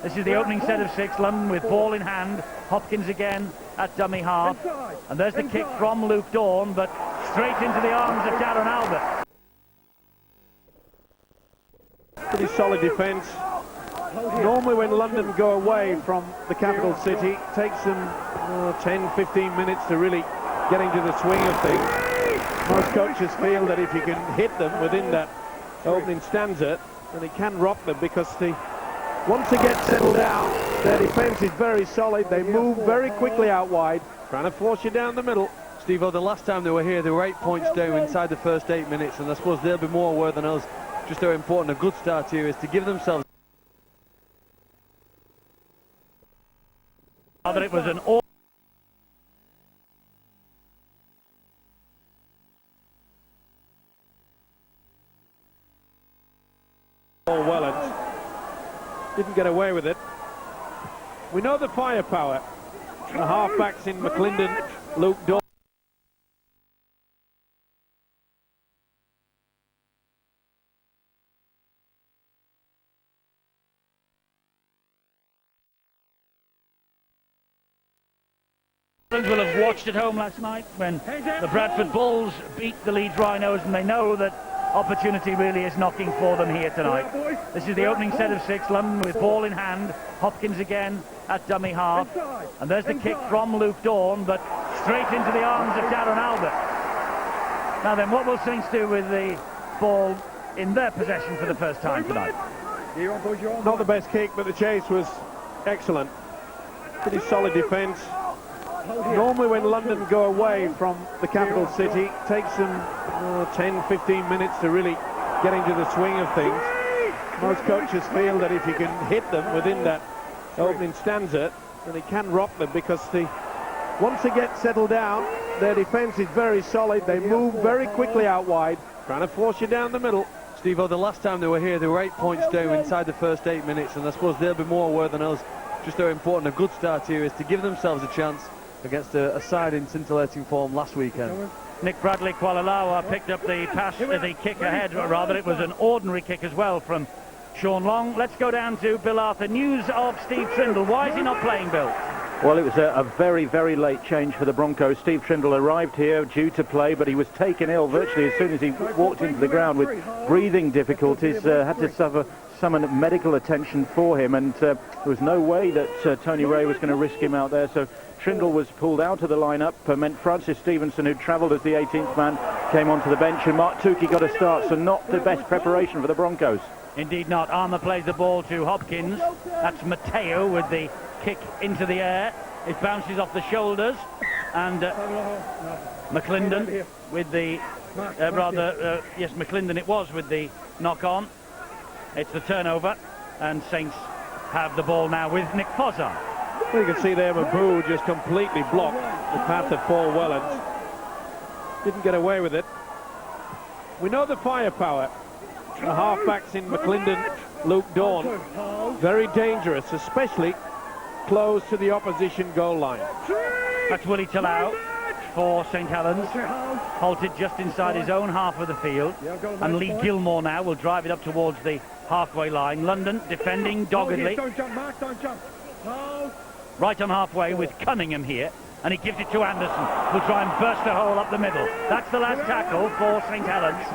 This is the opening set of 6. London with ball in hand. Hopkins again at dummy half. And there's the kick from Luke Dawn, but straight into the arms of Darren Albert. Pretty solid defence. Normally when London go away from the capital city, it takes them 10-15 minutes to really get into the swing of things. Most coaches feel that if you can hit them within that opening stanza, then it can rock them, because once they get settled down, their defence is very solid. They move very quickly out wide, trying to force you down the middle. Steve-O, the last time they were here, they were 8 points down inside the first 8 minutes, and I suppose they'll be more aware than us just how important a good start here is to give themselves. That it was an Wellens didn't get away with it. We know the firepower. The halfbacks in McClendon, Luke Dawn. will have watched at home last night when the Bradford Bulls beat the Leeds Rhinos, and they know that opportunity really is knocking for them here tonight. This is the opening set of 6. London with ball in hand. Hopkins again at dummy half. And there's the kick from Luke Dawn, but straight into the arms of Darren Albert. Now then, what will Saints do with the ball in their possession for the first time tonight? Not the best kick, but the chase was excellent. Pretty solid defence. Normally when London go away from the capital city, it takes them 10-15 minutes to really get into the swing of things. Most coaches feel that if you can hit them within that opening stanza, then it can rock them, because once they get settled down, their defence is very solid. They move very quickly out wide, trying to force you down the middle. Steve-O, the last time they were here, they were 8 points down inside the first 8 minutes, and I suppose they'll be more aware than us just how important a good start here is to give themselves a chance against a side in scintillating form last weekend. Nick Bradley Kualalawa picked up the pass, the kick ahead, rather. It was an ordinary kick as well from Sean Long. Let's go down to Bill Arthur. News of Steve Trindle. Why is he not playing, Bill? Well, it was a very, very late change for the Broncos. Steve Trindle arrived here due to play, but he was taken ill virtually as soon as he walked into the ground with breathing difficulties. Had to summon medical attention for him, and there was no way that Tony Ray was going to risk him out there. So Trindle was pulled out of the lineup, meant Francis Stevenson, who travelled as the 18th man, came onto the bench, and Mark Tukey got a start, so not the best preparation for the Broncos. Indeed not. Armour plays the ball to Hopkins. That's Mateo with the kick into the air. It bounces off the shoulders, and McClendon with the yes, McClendon it was with the knock on. It's the turnover, and Saints have the ball now with Nick Fozzard. Well, you can see there Mabu just completely blocked the path of Paul Wellens. Didn't get away with it. We know the firepower. The halfbacks in McClendon, Luke Dawn, very dangerous, especially close to the opposition goal line. That's Willie Talau for St Helens, halted just inside his own half of the field, and Lee Gilmore now will drive it up towards the halfway line. London defending doggedly. Don't jump, Mark, don't jump. No. Right on halfway with Cunningham here, and he gives it to Anderson, who'll try and burst a hole up the middle. That's the last tackle for St Helens.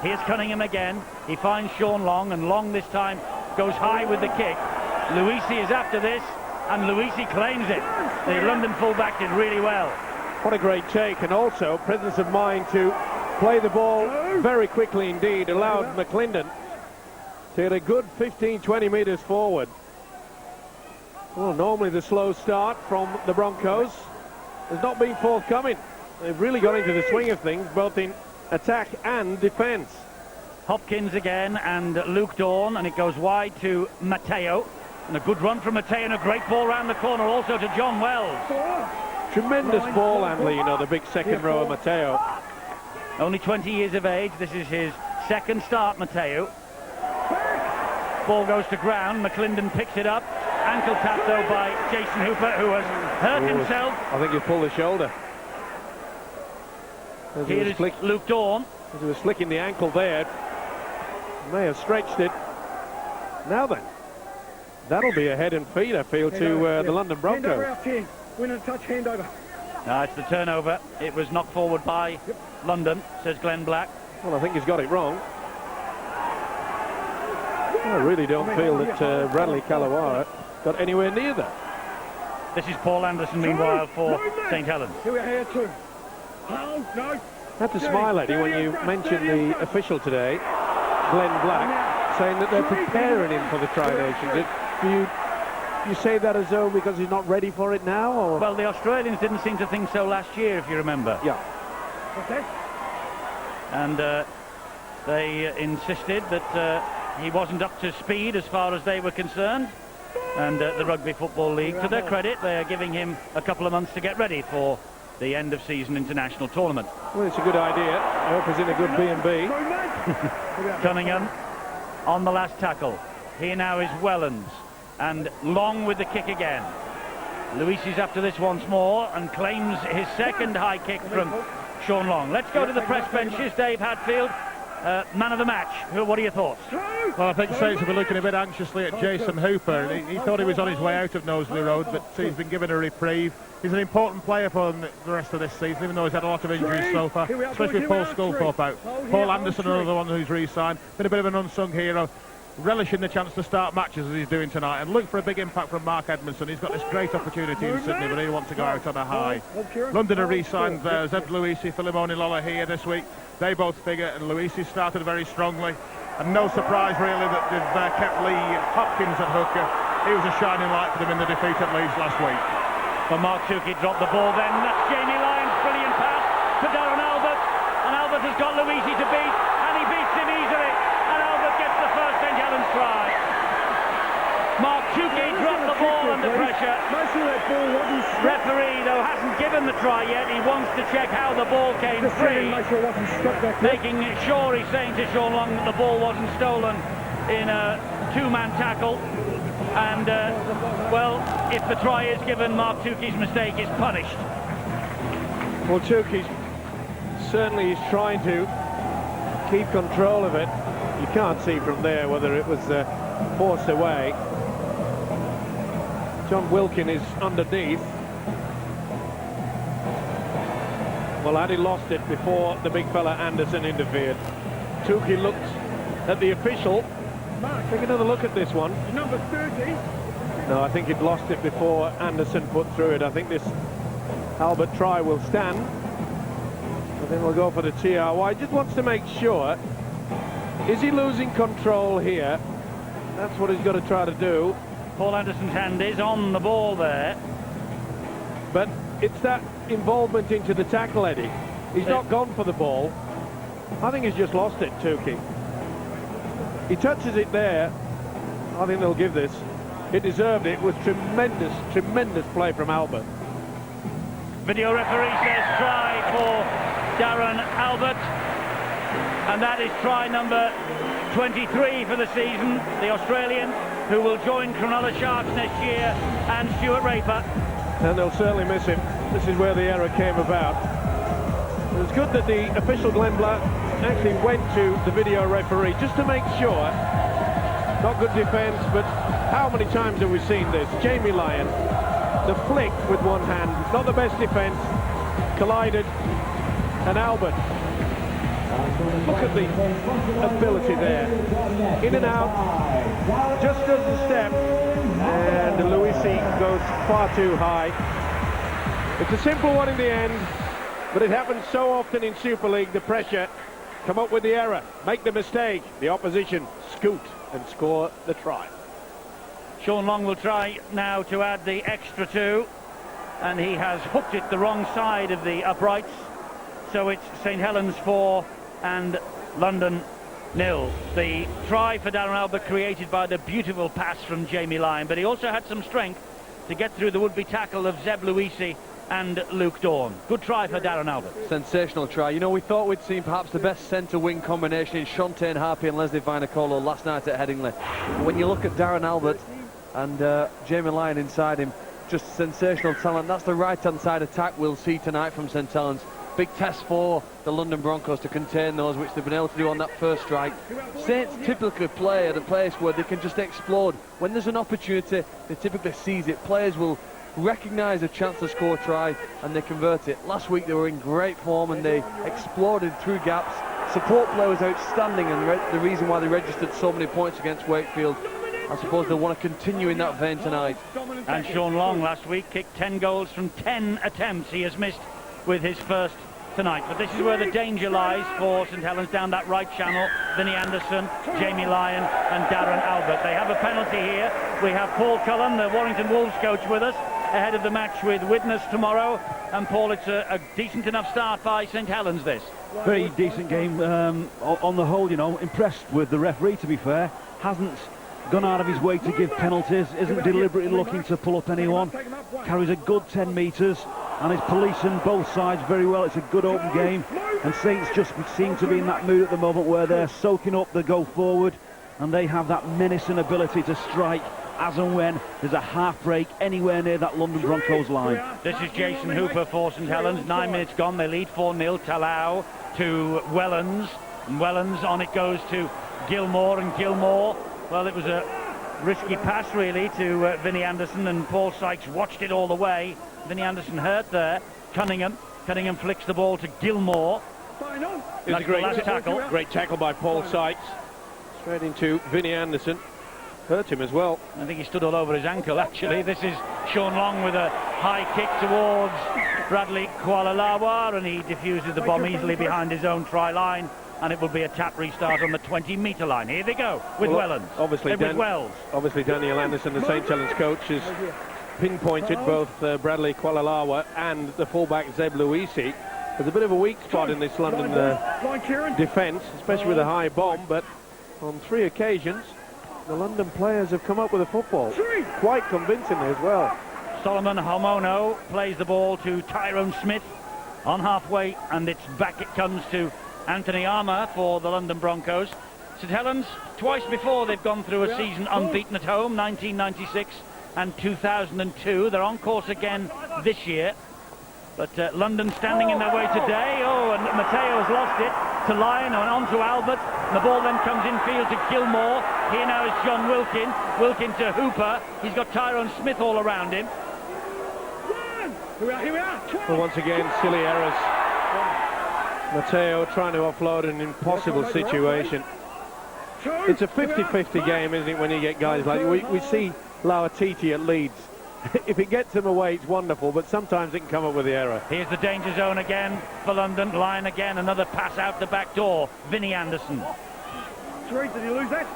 Here's Cunningham again. He finds Sean Long, and Long this time goes high with the kick. Luisi is after this, and Luisi claims it. The London fullback did really well. What a great take, and also presence of mind to play the ball very quickly indeed. Allowed McClendon to get a good 15-20 metres forward. Well, normally the slow start from the Broncos has not been forthcoming. They've really got into the swing of things, both in attack and defence. Hopkins again and Luke Dawn, and it goes wide to Mateo. And a good run from Mateo, and a great ball round the corner also to John Wells. Tremendous ball handler, you know, the big second rower Mateo. Only 20 years of age. This is his second start, Mateo. Ball goes to ground. McClendon picks it up. Ankle tap, though, by Jason Hooper, who has hurt himself. I think he pulled the shoulder. Here is Luke Dawn. As he was flicking the ankle there, may have stretched it. Now then, That'll be a head and feet, I feel, to the London Broncos. Handover out 10. Win and touch, handover. It's the turnover. It was knocked forward by London, says Glenn Black. Well, I think he's got it wrong. I really don't feel that Bradley Kalawara got anywhere near that. This is Paul Anderson, meanwhile, for St Helens. Here we are, here too. Hold, no. I had to smile, Eddie, when you mentioned the official today, Glenn Black, saying that they're preparing him for the Tri-Nations. Do you say that as though because he's not ready for it now? Or? Well, the Australians didn't seem to think so last year, if you remember. Yeah. Okay. And they insisted that he wasn't up to speed as far as they were concerned. And the Rugby Football League, to their credit, they are giving him a couple of months to get ready for the end of season international tournament. Well, it's a good idea. I hope he's in a good B&B. Cunningham on the last tackle. Here now is Wellens, and Long with the kick again. Luisi's after this once more and claims his second high kick from Sean Long. Let's go to the press benches. Dave Hadfield, man of the match. What are your thoughts? Well, I think Saints will be looking a bit anxiously at Jason Hooper. He thought he was on his way out of Knowsley Road, but he's been given a reprieve. He's an important player for them the rest of this season, even though he's had a lot of injuries so far, especially with Paul Sculthorpe out. Paul Anderson, another one who's re-signed. Been a bit of an unsung hero, relishing the chance to start matches as he's doing tonight, and look for a big impact from Mark Edmondson. He's got this great opportunity in Sydney, but he wants to go out on a high. London have re-signed Zeb Luisi, Filimoni Lola here this week. They both figure, and Luisi started very strongly. And no surprise really that they've kept Lee Hopkins at hooker. He was a shining light for them in the defeat at Leeds last week. Well, Mark Tukey dropped the ball then. That's Jamie Lyons, brilliant pass to Darren Albert. And Albert has got Luisi to beat, and he beats him easily. And Albert gets the first St Helens try. Mark Tukey dropped the ball under pressure. Referee, though, hasn't given the try yet. He wants to check how the ball came free. Making sure he's saying to Sean Long that the ball wasn't stolen in a two-man tackle. And, well, if the try is given, Mark Tukey's mistake is punished. Well, Tukey certainly is trying to keep control of it. You can't see from there whether it was forced away. John Wilkin is underneath. Well, had he lost it before the big fella Anderson interfered? Tukey looked at the official. Take another look at this one. Number 30. No, I think he'd lost it before Anderson put through it. I think this Albert try will stand. I think we'll go for the TRY. Just wants to make sure. Is he losing control here? That's what he's got to try to do. Paul Anderson's hand is on the ball there. But it's that involvement into the tackle, Eddie. He's not gone for the ball. I think he's just lost it, Tukey. He touches it there. I think they'll give this. It deserved it. It was tremendous, tremendous play from Albert. Video referee says try for Darren Albert. And that is try number 23 for the season. The Australian who will join Cronulla Sharks next year, and Stuart Raper. And they'll certainly miss him. This is where the error came about. It was good that the official Glenn Black actually went to the video referee just to make sure. Not good defence, but how many times have we seen this? Jamie Lyon, the flick with one hand, not the best defence, collided, and Albert. Look at the ability there. In and out, just doesn't step, and Luisi goes far too high. It's a simple one in the end, but it happens so often in Super League. The pressure, come up with the error, make the mistake, the opposition scoot and score the try. Sean Long will try now to add the extra two, and he has hooked it the wrong side of the uprights, so it's St Helens 4 and London 0. The try for Darren Albert created by the beautiful pass from Jamie Lyon, but he also had some strength to get through the would-be tackle of Zeb Luisi and Luke Dawn. Good try for Darren Albert. Sensational try. You know, we thought we'd seen perhaps the best centre-wing combination in Shontaine Harpy and Leslie Vinacolo last night at Headingley. When you look at Darren Albert and Jamie Lyon inside him, just sensational talent. That's the right-hand side attack we'll see tonight from St Helens. Big test for the London Broncos to contain those, which they've been able to do on that first strike. Saints typically play at a place where they can just explode. When there's an opportunity, they typically seize it. Players will recognise a chance to score a try and they convert it. Last week they were in great form and they exploded through gaps. Support play was outstanding, and the reason why they registered so many points against Wakefield. I suppose they'll want to continue in that vein tonight. And Sean Long last week kicked 10 goals from 10 attempts. He has missed with his first tonight. But this is where the danger lies for St Helens down that right channel. Vinnie Anderson, Jamie Lyon and Darren Albert. They have a penalty here. We have Paul Cullen, the Warrington Wolves coach, with us ahead of the match with Widnes tomorrow. And Paul, it's a decent enough start by St Helens, this. Very decent game on the whole, you know. Impressed with the referee, to be fair. Hasn't gone out of his way to give penalties, isn't deliberately looking to pull up anyone, carries a good 10 metres and is policing both sides very well. It's a good open game, and Saints just seem to be in that mood at the moment where they're soaking up the go forward, and they have that menacing ability to strike as and when there's a half break anywhere near that London Broncos line. This is Jason Hooper for St Helens. 9 minutes gone, they lead 4-0. Talau to Wellens, and Wellens on it goes to Gilmore, and Gilmore, well, it was a risky pass really to Vinnie Anderson, and Paul Sykes watched it all the way. Vinnie Anderson hurt there. Cunningham flicks the ball to Gilmore. It was a great tackle by Paul Sykes. Straight into Vinnie Anderson. Hurt him as well. I think he stood all over his ankle actually. This is Sean Long with a high kick towards Bradley Kualalawa, and he diffuses the bomb easily behind his own try line, and it will be a tap restart on the 20-metre line. Here they go with Wellens. Obviously Daniel Anderson, the St Helens coach, has pinpointed both Bradley Kualalawa and the fullback Zeb Luisi. There's a bit of a weak spot in this London defence, especially with a high bomb, but on 3 occasions the London players have come up with a football, quite convincingly as well. Solomon Homono plays the ball to Tyrone Smith on halfway, and it's back it comes to Anthony Armour for the London Broncos. St Helens, twice before they've gone through a season unbeaten at home, 1996 and 2002. They're on course again this year. But London standing in their way today. Oh, and Mateo's lost it to Lyon and on to Albert. The ball then comes infield to Gilmore. Here now is John Wilkin. Wilkin to Hooper. He's got Tyrone Smith all around him. Well, once again, silly errors. Mateo trying to offload an impossible situation. It's a 50-50 game, isn't it, when you get guys like... We see Lauatiti at Leeds. If it gets them away, it's wonderful, but sometimes it can come up with the error. Here's the danger zone again for London. Lyon again, another pass out the back door. Vinnie Anderson. Did he lose that?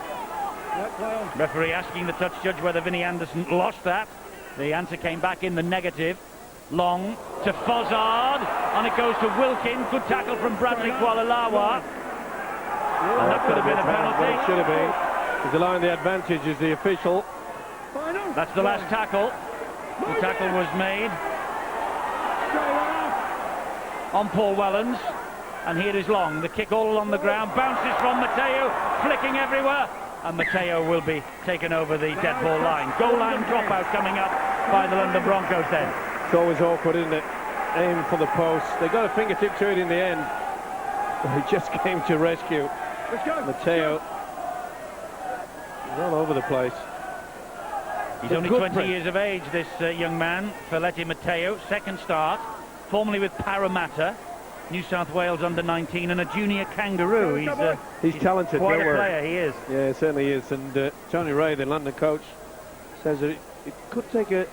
Referee asking the touch judge whether Vinnie Anderson lost that. The answer came back in the negative. Long to Fozzard, and it goes to Wilkin. Good tackle from Bradley Kualalawa. And that could have been a penalty. It should have been. He's allowing the advantage as the official. That's the last tackle. The tackle was made on Paul Wellens, and here is Long. The kick all along the ground, bounces from Mateo, flicking everywhere, and Mateo will be taken over the dead ball line. Goal line dropout coming up by the London Broncos then. It's always awkward, isn't it? Aim for the post. They got a fingertip to it in the end, but he just came to rescue. Mateo is all over the place. He's only 20 years of age, this young man, Feletti Mateo. Second start, formerly with Parramatta, New South Wales under-19, and a junior Kangaroo. He's talented, quite a player, he is. Yeah, certainly is. And Tony Ray, the London coach, says that it could take a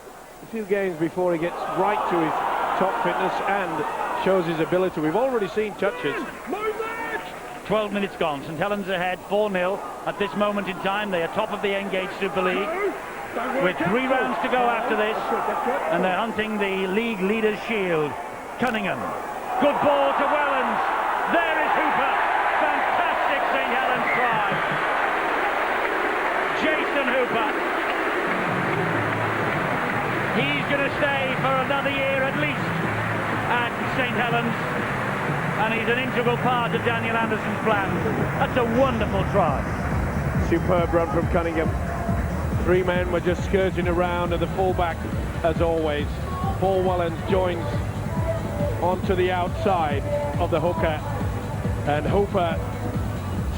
few games before he gets right to his top fitness and shows his ability. We've already seen touches. 12 minutes gone. St Helens ahead 4-0 at this moment in time. They are top of the Engage Super League with 3 rounds to go after this, and they're hunting the league leaders' shield. Cunningham, good ball to Wellens. There is Hooper. Fantastic St Helens try. Jason Hooper. He's going to stay for another year at least at St Helens, and he's an integral part of Daniel Anderson's plan. That's a wonderful try. Superb run from Cunningham. 3 men were just skirting around, and the fullback, as always, Paul Wellens, joins onto the outside of the hooker, and Hooper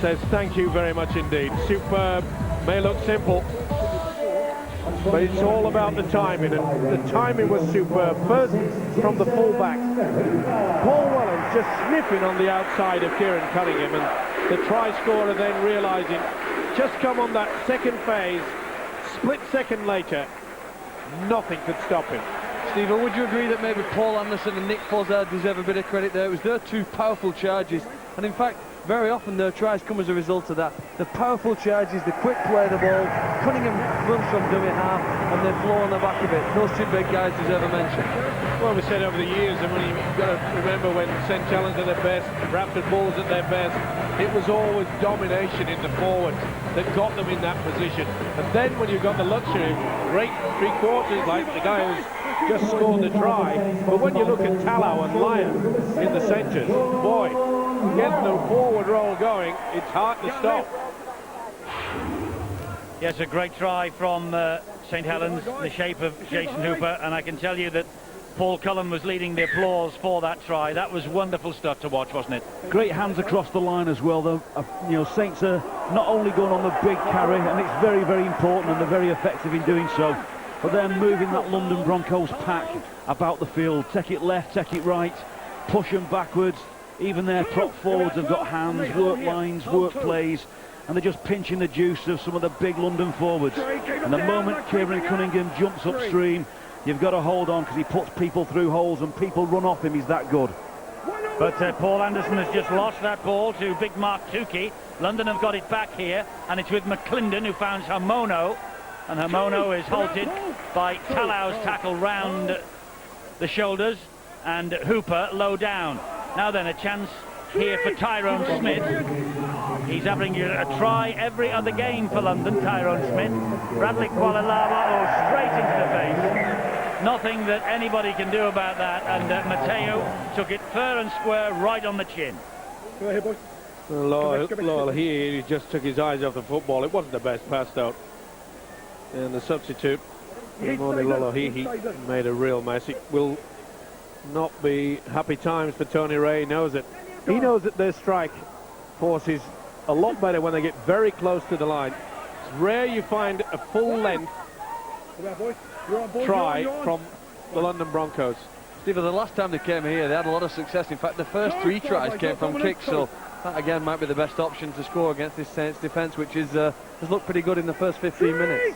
says thank you very much indeed. Superb. May look simple, but it's all about the timing, and the timing was superb. First from the fullback, Paul Wellens just sniffing on the outside of Kieran Cunningham, and the try scorer then realising, just come on that second phase, split second later, nothing could stop him. Stephen, would you agree that maybe Paul Anderson and Nick Fozzard deserve a bit of credit there? It was their two powerful charges, and in fact, very often their tries come as a result of that. The powerful charges, the quick play of the ball, Cunningham runs from dummy half, and they flow on the back of it. Those two big guys deserve a mention. Well, we said over the years, and you've got to remember when St Helens at their best, Bradford Bulls at their best, it was always domination in the forwards that got them in that position. And then when you've got the luxury of great three-quarters like the guy who's just scored the try, but when you look at Tallow and Lyon in the centres, boy, get the forward roll going, it's hard to stop. Yes, a great try from St Helens, the shape of Jason Hooper, and I can tell you that Paul Cullen was leading the applause for that try. That was wonderful stuff to watch, wasn't it? Great hands across the line as well. You know, Saints are not only going on the big carry, and it's very, very important, and they're very effective in doing so, but they're moving that London Broncos pack about the field. Take it left, take it right, push them backwards. Even their prop forwards have got hands, work lines, work plays, and they're just pinching the juice of some of the big London forwards. And the moment Kieran Cunningham jumps upstream, you've got to hold on, because he puts people through holes and people run off him. He's that good. But Paul Anderson has just lost that ball to big Mark Tukey. London have got it back here, and it's with McClendon, who finds Hamono, and Hamono is halted by Tallow's tackle round the shoulders, and Hooper low down. Now then, a chance here for Tyrone Smith. He's having a try every other game for London, Tyrone Smith. Bradley Kualalava, straight into the face. Nothing that anybody can do about that, and Mateo took it fair and square right on the chin. Lyle here, he just took his eyes off the football. It wasn't the best pass out. And the substitute, Imoni Lolohihi, made a real mess. It will not be happy times for Tony Ray. He knows it. He knows that their strike force is a lot better when they get very close to the line. It's rare you find a full length try from the London Broncos. Stephen, the last time they came here, they had a lot of success. In fact, the first three tries came from kicks, so that again might be the best option to score against this Saints defence, which is has looked pretty good in the first 15 minutes.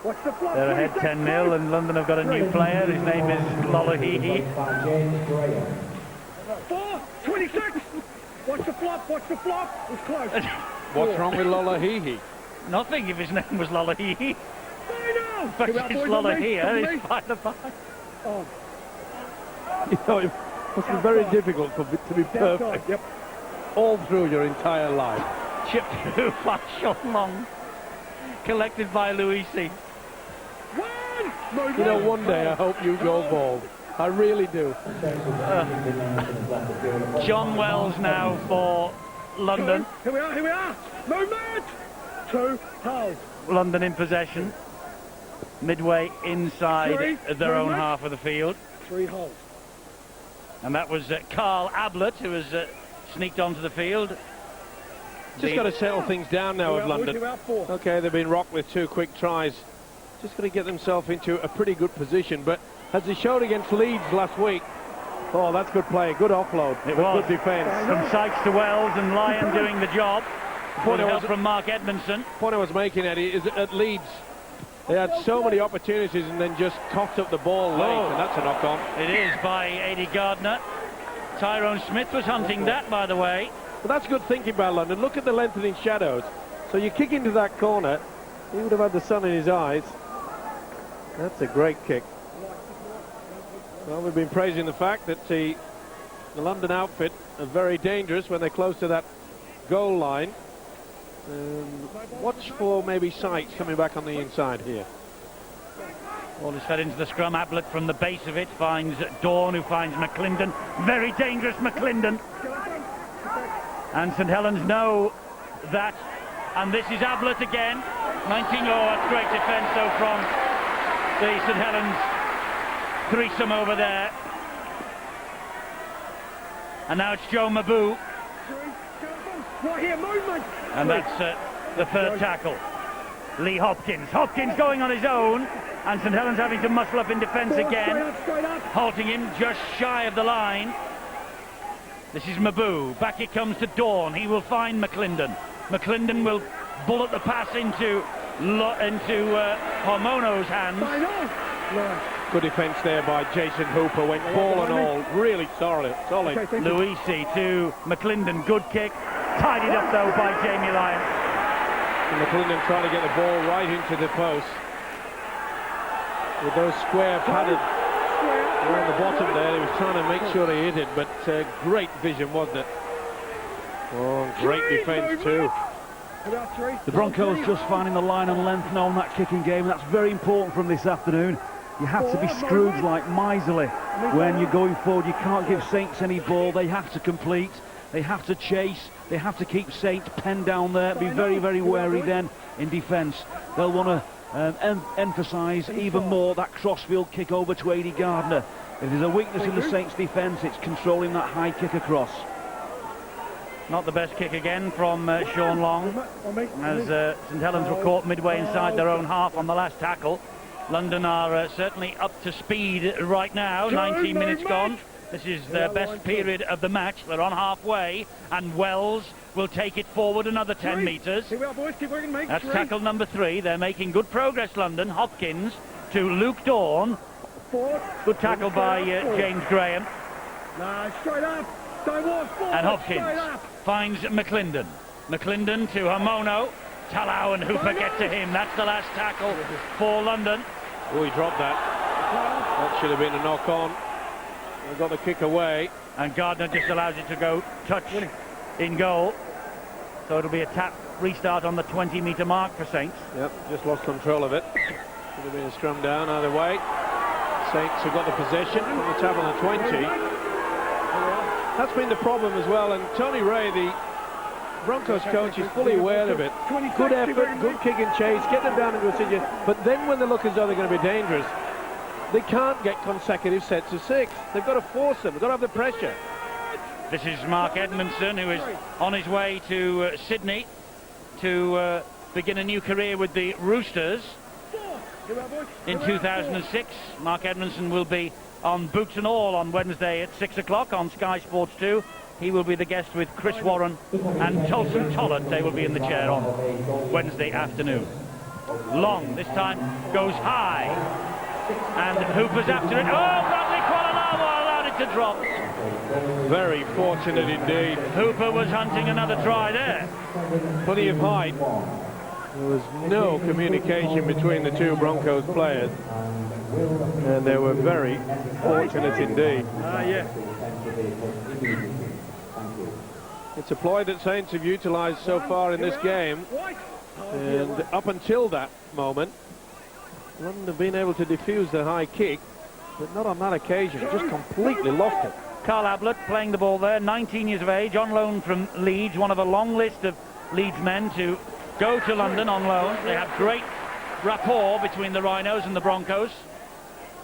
They're ahead 10-0, and London have got a new player. His name is Lolohihi. 4:26. Watch the flop. Watch the flop. It's close. What's wrong with Lolohihi? Nothing if his name was Lolohihi. I know. But it's Lolohihi. It's by the by. Oh. You know, it must be very difficult to be perfect all through your entire life. Chipped through by Sean Long. Collected by Luisi. You know, one day I hope you go bald. I really do. John Wells now for London. Here we are. Movement. 2 holes. London in possession. Midway inside their own half of the field. 3 holes. And that was Carl Ablett, who has sneaked onto the field. Just got to settle things down now with London. Okay, they've been rocked with 2 quick tries. Just going to get themselves into a pretty good position. But as they showed against Leeds last week, oh, that's good play, good offload. It was. Good defence. From Sykes to Wells, and Lyon doing the job. Good help from Mark Edmondson. The point I was making, Eddie, is that at Leeds, they had so many opportunities and then just coughed up the ball late, and that's a knock-on. It is by Adi Gardner. Tyrone Smith was hunting that, by the way. But that's good thinking by London. Look at the lengthening shadows. So you kick into that corner, he would have had the sun in his eyes. That's a great kick. Well, we've been praising the fact that the London outfit are very dangerous when they're close to that goal line. Watch for maybe Sykes coming back on the inside here. Ball is fed into the scrum. Ablett from the base of it finds Dawn, who finds McClendon. Very dangerous McClendon. And St Helens know that. And this is Ablett again. 19. Oh, that's great defence though from the St Helens threesome over there. And now it's Joe Mabou. Right here, movement. And that's the third tackle. Lee Hopkins. Hopkins going on his own. And St Helens having to muscle up in defence again. Straight up. Halting him just shy of the line. This is Mabou. Back it comes to Dawn. He will find McClendon. McClendon will bullet the pass into Hormono's hands. Good defence there by Jason Hooper. Went ball and all. Really solid. Luisi to McClendon. Good kick. Tidied up though by Jamie Lyon. And McClendon trying to get the ball right into the post. With those square padded around the bottom there, he was trying to make sure he hit it, but great vision, wasn't it? Oh, great defence too. The Broncos just finding the line and length now on that kicking game. That's very important from this afternoon. You have to be Scrooge-like, miserly when you're going forward. You can't give Saints any ball. They have to complete. They have to chase. They have to keep Saints penned down there. Be very, very wary then in defence. They'll want to emphasise even more that crossfield kick over to Aidy Gardner. If there's a weakness in the Saints' defence, it's controlling that high kick across. Not the best kick again from Sean Long, as St Helens were caught midway inside their own half on the last tackle. London are certainly up to speed right now. 19 minutes gone. This is their best period of the match. They're on halfway, and Wells will take it forward another 10 metres. That's tackle number 3. They're making good progress, London. Hopkins to Luke Dawn. Good tackle by James Graham. Straight up. And Hopkins finds McClendon. McClendon to Hormono. Talau and Hooper get to him. That's the last tackle for London. Oh, he dropped that. That should have been a knock-on. They got the kick away. And Gardner just allows it to go touch in goal. So it'll be a tap restart on the 20-metre mark for Saints. Yep, just lost control of it. Should have been a scrum down either way. Saints have got the possession from the tap on the 20. That's been the problem as well, and Tony Ray, the Broncos coach, is fully aware of it. Good effort, good kick and chase, get them down into a situation, but then when they look as though they're going to be dangerous, they can't get consecutive sets of 6. They've got to force them, they've got to have the pressure. This is Mark Edmondson, who is on his way to Sydney to begin a new career with the Roosters in 2006. Mark Edmondson will be on Boots and All on Wednesday at 6 o'clock on Sky Sports 2. He will be the guest with Chris Warren and Tolson Tollett. They will be in the chair on Wednesday afternoon. Long, this time, goes high. And Hooper's after it. Oh, Bradley Kualalama allowed it to drop. Very fortunate indeed. Hooper was hunting another try there. Plenty of height. There was no communication between the two Broncos players. And they were very fortunate indeed. It's a ploy that Saints have utilised so far in this game. And up until that moment, London have been able to defuse the high kick, but not on that occasion. Just completely lost it. Carl Ablett playing the ball there, 19 years of age, on loan from Leeds, one of a long list of Leeds men to go to London on loan. They have great rapport between the Rhinos and the Broncos.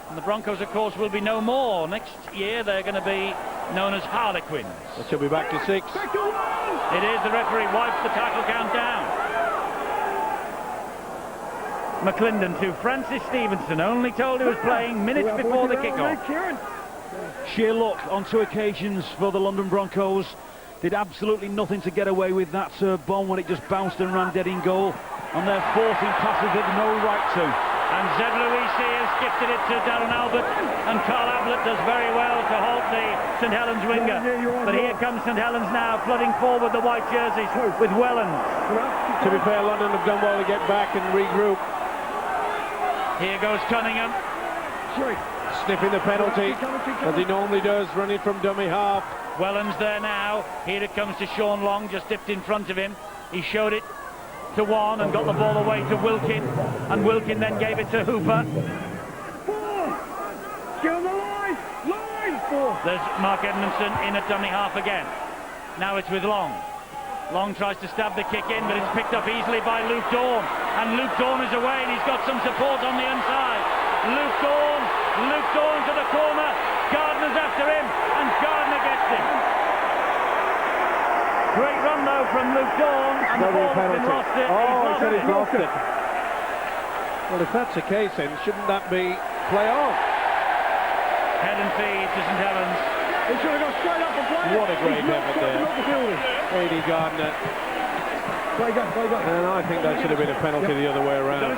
And the Broncos, of course, will be no more. Next year, they're going to be known as Harlequins. They should be back to 6. It is. The referee wipes the tackle count down. McClendon to Francis Stevenson, only told he was playing minutes before the kickoff. Sheer luck on 2 occasions for the London Broncos. Did absolutely nothing to get away with that bomb when it just bounced and ran dead in goal. And they're forcing passes they've no right to. And Zed Luisi has gifted it to Darren Albert, and Carl Ablett does very well to halt the St Helens winger. But here comes St Helens now, flooding forward the white jerseys with Wellens. To be fair, London have done well to get back and regroup. Here goes Cunningham. Sniffing the penalty, as he normally does, running from dummy half. Wellens there now. Here it comes to Sean Long, just dipped in front of him. He showed it to one and got the ball away to Wilkin, and Wilkin then gave it to Hooper. Get on the line! There's Mark Edmondson in at dummy half again. Now it's with Long. Long tries to stab the kick in, but it's picked up easily by Luke Dawn. And Luke Dawn is away, and he's got some support on the inside. Luke Dawn to the corner. Gardner's after him, and Gardner gets him. from Luke Dawn, and the There'll be a ball's been penalty. lost. Oh, he said he's lost it. Well, if that's the case, then shouldn't that be play on? Head and feed to St Helens. He should have got straight up and played. What a great effort there. A.D. Gardner. Play go. And I think that should have been a penalty the other way around.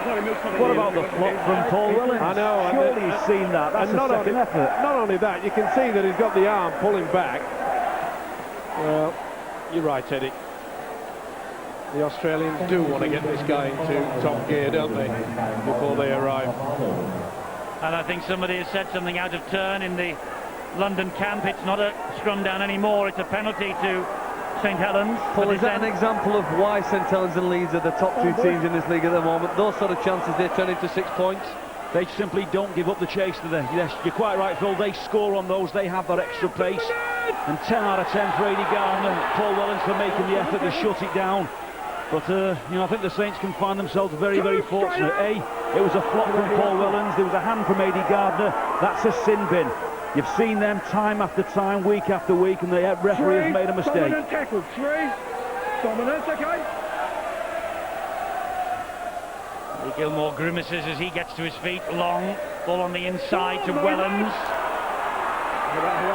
What about the flop from Paul Williams? I know. Surely he's seen that. That's And a second effort. not only that, you can see that he's got the arm pulling back. Well, you're right, Eddie. The Australians do want to get this guy into top gear, don't they, before they arrive. And I think somebody has said something out of turn in the London camp. It's not a scrum down anymore, it's a penalty to St Helens. Paul, is that an example of why St Helens and Leeds are the top two teams in this league at the moment? Those sort of chances, they turn into 6 points. They simply don't give up the chase, do they? Yes, you're quite right, Phil. They score on those. They have that extra pace. And 10 out of 10 for A.D. Gardner. Paul Williams for making the effort to shut it down. But, you know, I think the Saints can find themselves very, very fortunate. It was a flop from Paul Williams. There was a hand from A.D. Gardner. That's a sin bin. You've seen them time after time, week after week, and the referee has made a mistake. Dominant tackle. 3. Dominant, okay. Gilmore grimaces as he gets to his feet. Long ball on the inside to Wellens.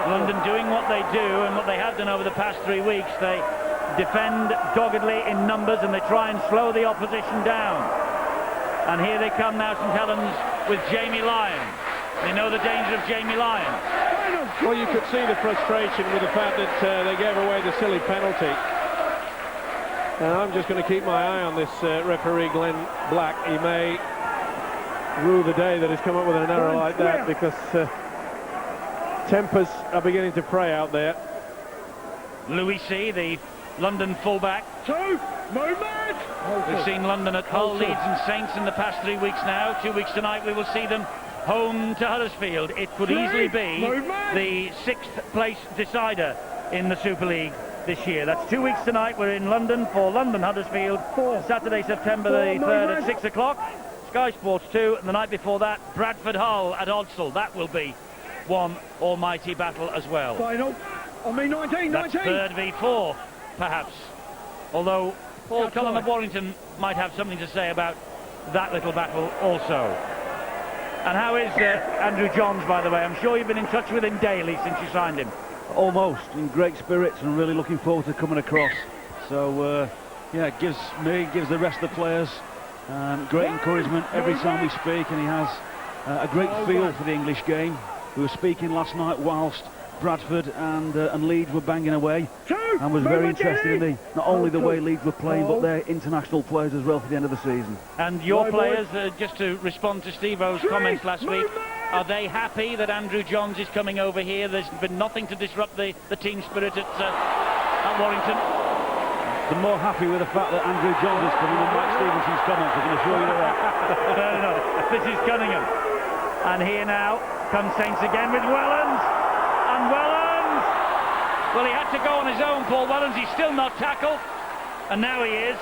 London doing what they do and what they have done over the past 3 weeks. They defend doggedly in numbers and they try and slow the opposition down. And here they come now, St Helens, with Jamie Lyons. They know the danger of Jamie Lyons. Well, you could see the frustration with the fact that they gave away the silly penalty. And I'm just going to keep my eye on this referee, Glenn Black. He may rue the day that he's come up with an error like that, because tempers are beginning to fray out there. Louis C., the London fullback. 2. Movement. We've seen London at Hull, Leeds and Saints in the past 3 weeks now. 2 weeks tonight we will see them home to Huddersfield. It could easily be the 6th place decider in the Super League this year. That's 2 weeks tonight. We're in London for London Huddersfield. Saturday, September the 3rd at 6 o'clock. Sky Sports 2. And the night before that, Bradford Hull at Odsal. That will be one almighty battle as well. Final. I mean 19. That's 3rd v 4, perhaps. Although Paul Cullen of Warrington might have something to say about that little battle also. And how is Andrew Johns, by the way? I'm sure you've been in touch with him daily since you signed him. Almost, in great spirits, and really looking forward to coming across. So, yeah, it gives me, gives the rest of the players great encouragement every time we speak, and he has a great feel for the English game. We were speaking last night whilst Bradford and Leeds were banging away, and was very interested in not only the way Leeds were playing, but their international players as well for the end of the season. And your players, just to respond to Steve-O's comments last week, are they happy that Andrew Johns is coming over here? There's been nothing to disrupt the team spirit at Warrington. They're more happy with the fact that Andrew Johns is coming than Mike Stevenson's comments, I can assure you of that. Fair enough. This is Cunningham. And here now comes Saints again with Wellens. And Wellens! Well, he had to go on his own, Paul Wellens. He's still not tackled. And now he is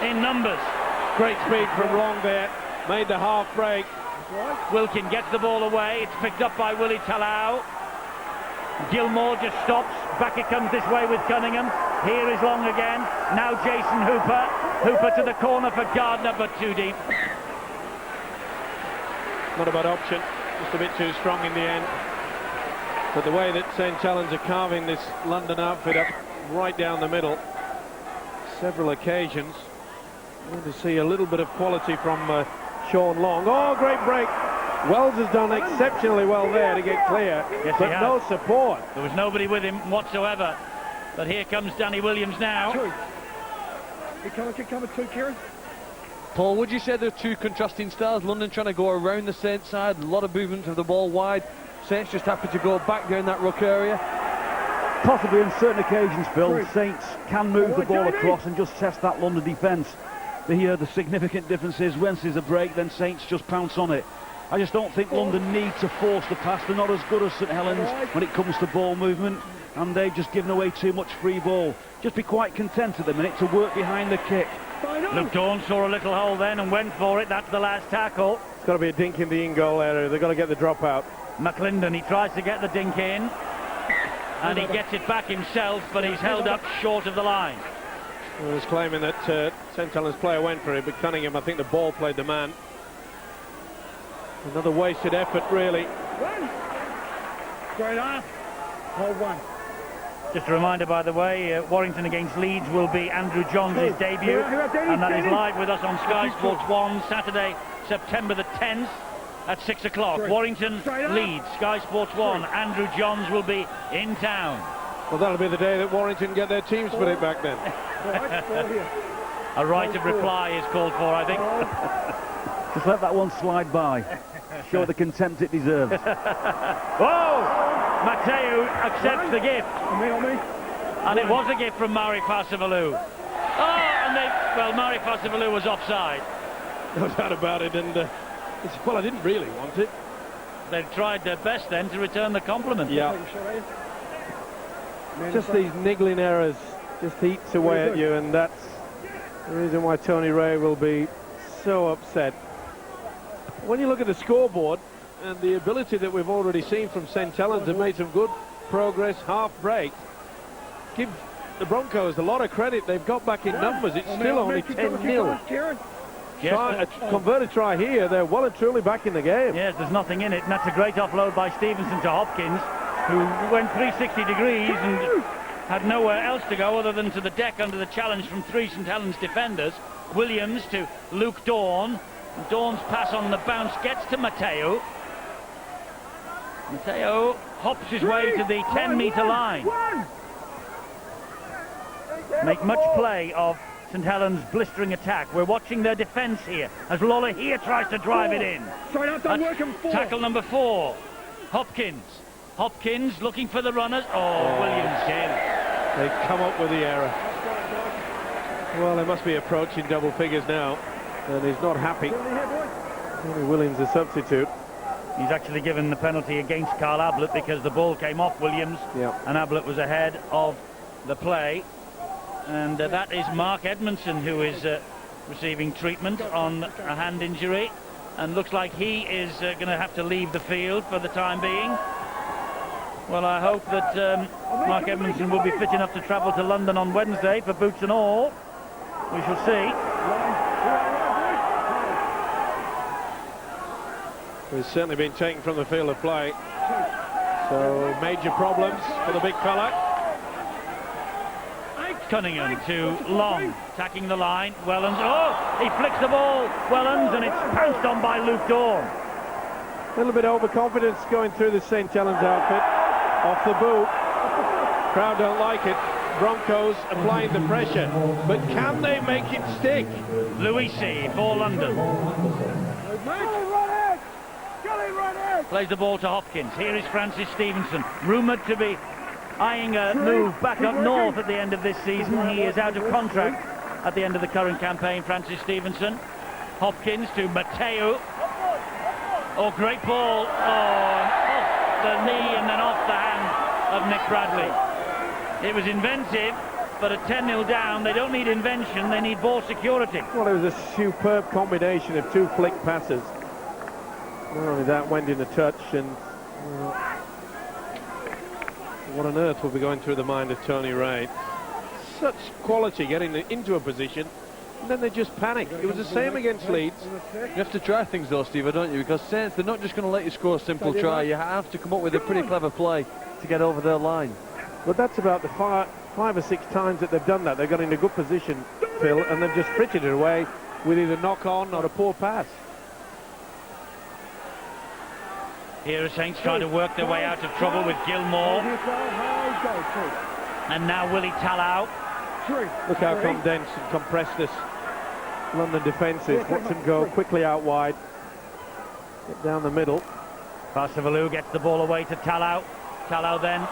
in numbers. Great speed from Long there. Made the half break. Wilkin gets the ball away. It's picked up by Willie Talau. Gilmore just stops. Back it comes this way with Cunningham. Here is Long again. Now Jason Hooper. Hooper to the corner for Gardner, but too deep. Not a bad option. Just a bit too strong in the end. But the way that St Helens are carving this London outfit up right down the middle, several occasions. Going to see a little bit of quality from Sean Long. Oh, great break. Wells has done exceptionally well there to get clear, yes, but no support. There was nobody with him whatsoever. But here comes Danny Williams now. Keep coming 2, Kieran. Paul, would you say there are two contrasting styles? London trying to go around the Saints side, a lot of movement of the ball wide. Saints just happy to go back there in that ruck area. Possibly on certain occasions, Phil, Saints can move the ball across and just test that London defence. The significant difference is when there's a break, then Saints just pounce on it. I just don't think London need to force the pass. They're not as good as St Helens when it comes to ball movement, and they've just given away too much free ball. Just be quite content at the minute to work behind the kick. Luke Dawn saw a little hole then and went for it. That's the last tackle. It's got to be a dink in the in-goal area. They've got to get the drop out. McClendon, he tries to get the dink in, and he gets it back himself, but he's held up short of the line. I was claiming that St Helens player went for it, but Cunningham, I think the ball played the man. Another wasted effort, really. One. Straight up. Hold one. Just a reminder, by the way, Warrington against Leeds will be Andrew Johns' debut, and that is live with us on Sky Sports 1, Saturday, September the 10th at 6 o'clock. Warrington, Leeds, Sky Sports 1. Andrew Johns will be in town. Well, that'll be the day that Warrington get their team split back then. A right of reply is called for, I think. Just let that one slide by. Show the contempt it deserves. Whoa! Mateo accepts the gift. On me. And it was a gift from Mari Fasavalu. Oh, and Mari Fasavalu was offside. No doubt about it, and well, I didn't really want it. They tried their best then to return the compliment. Yeah. Just these niggling errors just eats away at you, and that's the reason why Tony Ray will be so upset. When you look at the scoreboard and the ability that we've already seen from St Helens, have made some good progress, half break. Give the Broncos a lot of credit. They've got back in numbers. It's still only 10-0. Yes, A converted try here. They're well and truly back in the game. yes, there's nothing in it, and that's a great offload by Stevenson to Hopkins, who went 360 degrees and had nowhere else to go other than to the deck under the challenge from three St Helens defenders. Williams to Luke Dawn. Dawn's pass on the bounce gets to Mateo. Mateo hops his way to the 10-metre line. Make much play of St Helens' blistering attack. We're watching their defence here as Lola here tries to drive it in. Tackle number 4. Hopkins looking for the runners. Oh, Williams again. They come up with the error. Well, they must be approaching double figures now, and he's not happy. Only Williams, a substitute. He's actually given the penalty against Carl Ablett because the ball came off Williams, and Ablett was ahead of the play. And that is Mark Edmondson, who is receiving treatment on a hand injury, and looks like he is going to have to leave the field for the time being. Well, I hope that Mark Edmondson will be fit enough to travel to London on Wednesday for boots and all. We shall see. He's certainly been taken from the field of play. So major problems for the big fella. Cunningham to Long, attacking the line. Wellens, oh, he flicks the ball. Wellens, and it's pounced on by Luke Dawn. A little bit of overconfidence going through the St Helens outfit. Off the boot. Crowd don't like it. Broncos applying the pressure, but can they make it stick? Luisi for London. Plays the ball to Hopkins. Here is Francis Stevenson, rumoured to be eyeing a move back up north at the end of this season. He is out of contract at the end of the current campaign, Francis Stevenson. Hopkins to Mateo. Oh, great ball. Oh, off the knee and then off the hand of Nick Bradley. It was inventive, but at 10-0 down, they don't need invention, they need ball security. Well, it was a superb combination of two flick passes. Not only that, went in a touch, and what on earth will be going through the mind of Tony Ray? Such quality getting into a position, and then they just panic. It was the same against Leeds. You have to try things though, Steve, don't you? Because Saints, they're not just going to let you score a simple try. You have to come up with a pretty clever play to get over their line. But that's about the five or six times that they've done that. They've got in a good position, Phil, and they've just frittered it away with either knock-on or a poor pass. Here are Saints trying to work their way out of trouble with Gilmore. And now Willie Tallow. Look how condensed and compressed this London defence is. Watch them go quickly out wide. Get down the middle. Fasavalu gets the ball away to Tallow. Tallow then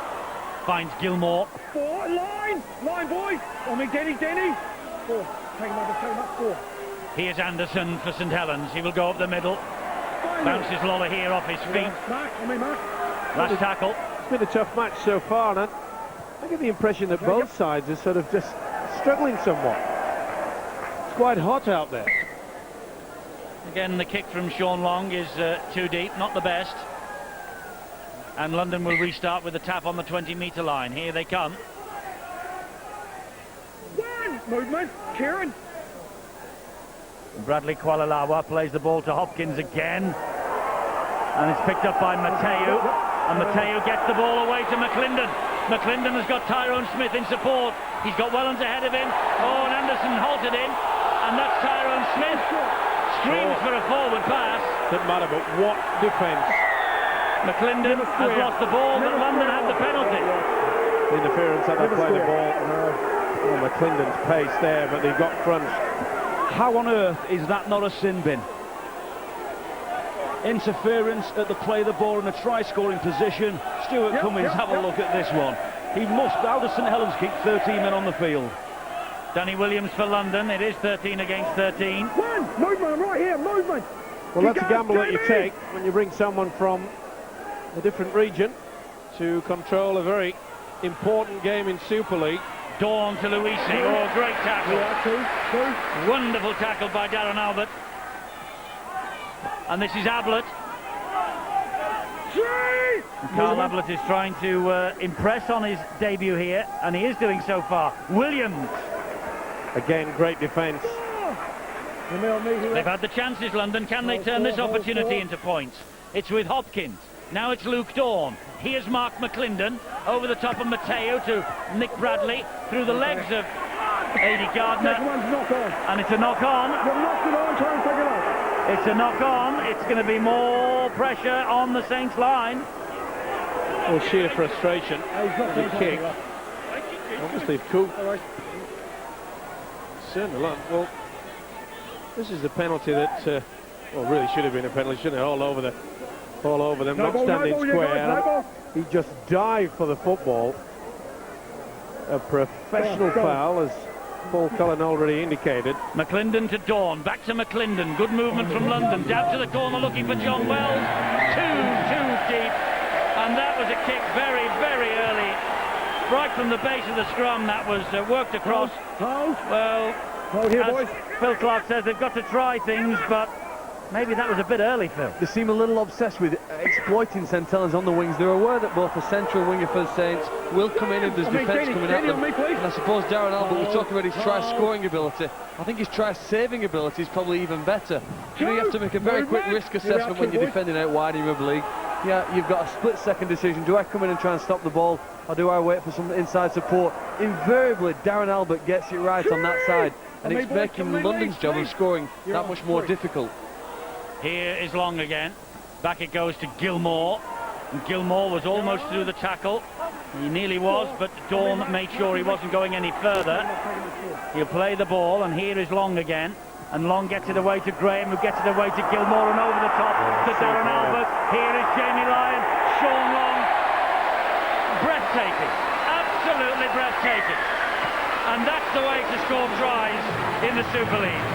finds Gilmore. 4, line, boys. On me, Denny. 4, take him up, 4. Here's Anderson for St Helens. He will go up the middle. Bounces Lola here off his feet. Last tackle. It's been a tough match so far, and I get the impression that both sides are sort of just struggling somewhat. It's quite hot out there. Again, the kick from Sean Long is too deep, not the best. And London will restart with a tap on the 20-metre line. Here they come. 1, movement. Kieran. Bradley Kualalawa plays the ball to Hopkins again. And it's picked up by Mateu. And Mateu gets the ball away to McClendon. McClendon has got Tyrone Smith in support. He's got Wellens ahead of him. Oh, and Anderson halted in. And that's Tyrone Smith. Screams for a forward pass. Doesn't matter, but what defence. McClendon has lost the ball, but London had the penalty. Interference had to play the ball. Well, McClendon's pace there, but they got front. How on earth is that not a sin bin? Interference at the play of the ball in a try-scoring position. Stuart Cummins, have a look at this one. He must, how does St Helens keep 13 men on the field? Danny Williams for London. It is 13 against 13. Movement right here, movement. Well, that's a gamble that you take when you bring someone from a different region to control a very important game in Super League. Dawn to Luisi. Oh, great tackle. Wonderful tackle by Darren Albert. And this is Ablett. Carl Ablett is trying to impress on his debut here, and he is doing so far. Williams. Again, great defence. They've had the chances, London. Can they turn this opportunity into points? It's with Hopkins. Now it's Luke Dawn. Here's Mark McClendon over the top of Mateo to Nick Bradley through the legs of Adi Gardner. And it's a knock on. It's a knock on. It's going to be more pressure on the Saints line. Well, sheer frustration. The kick. Obviously, Coop. Well, this is the penalty that, well, really should have been a penalty, shouldn't it? All over them, not standing square. He just dived for the football. A professional foul, as Paul Cullen already indicated. McClendon to Dawn, back to McClendon. Good movement from London. Down to the corner looking for John Wells. Too deep. And that was a kick very, very early. Right from the base of the scrum, that was worked across. Well, as Phil Clark says, they've got to try things, but maybe that was a bit early, Phil. They seem a little obsessed with exploiting St Helens on the wings. They're aware that both the central winger for the Saints will come in if there's defence coming at them. And I suppose Darren Albert, we talk about his try-scoring ability. I think his try-saving ability is probably even better. You know, you have to make a very quick risk assessment when you're defending out wide in rugby league. Yeah, you've got a split-second decision. Do I come in and try and stop the ball, or do I wait for some inside support? Invariably, Darren Albert gets it right on that side, and it's making London's job of scoring that much more difficult. Here is Long again. Back it goes to Gilmore. And Gilmore was almost through the tackle. He nearly was, but Dawn made sure he wasn't going any further. He'll play the ball, and here is Long again. And Long gets it away to Graham, who gets it away to Gilmore, and over the top to Darren Albert. Here is Jamie Lyon, Sean Long. Breathtaking. Absolutely breathtaking. And that's the way to score tries in the Super League.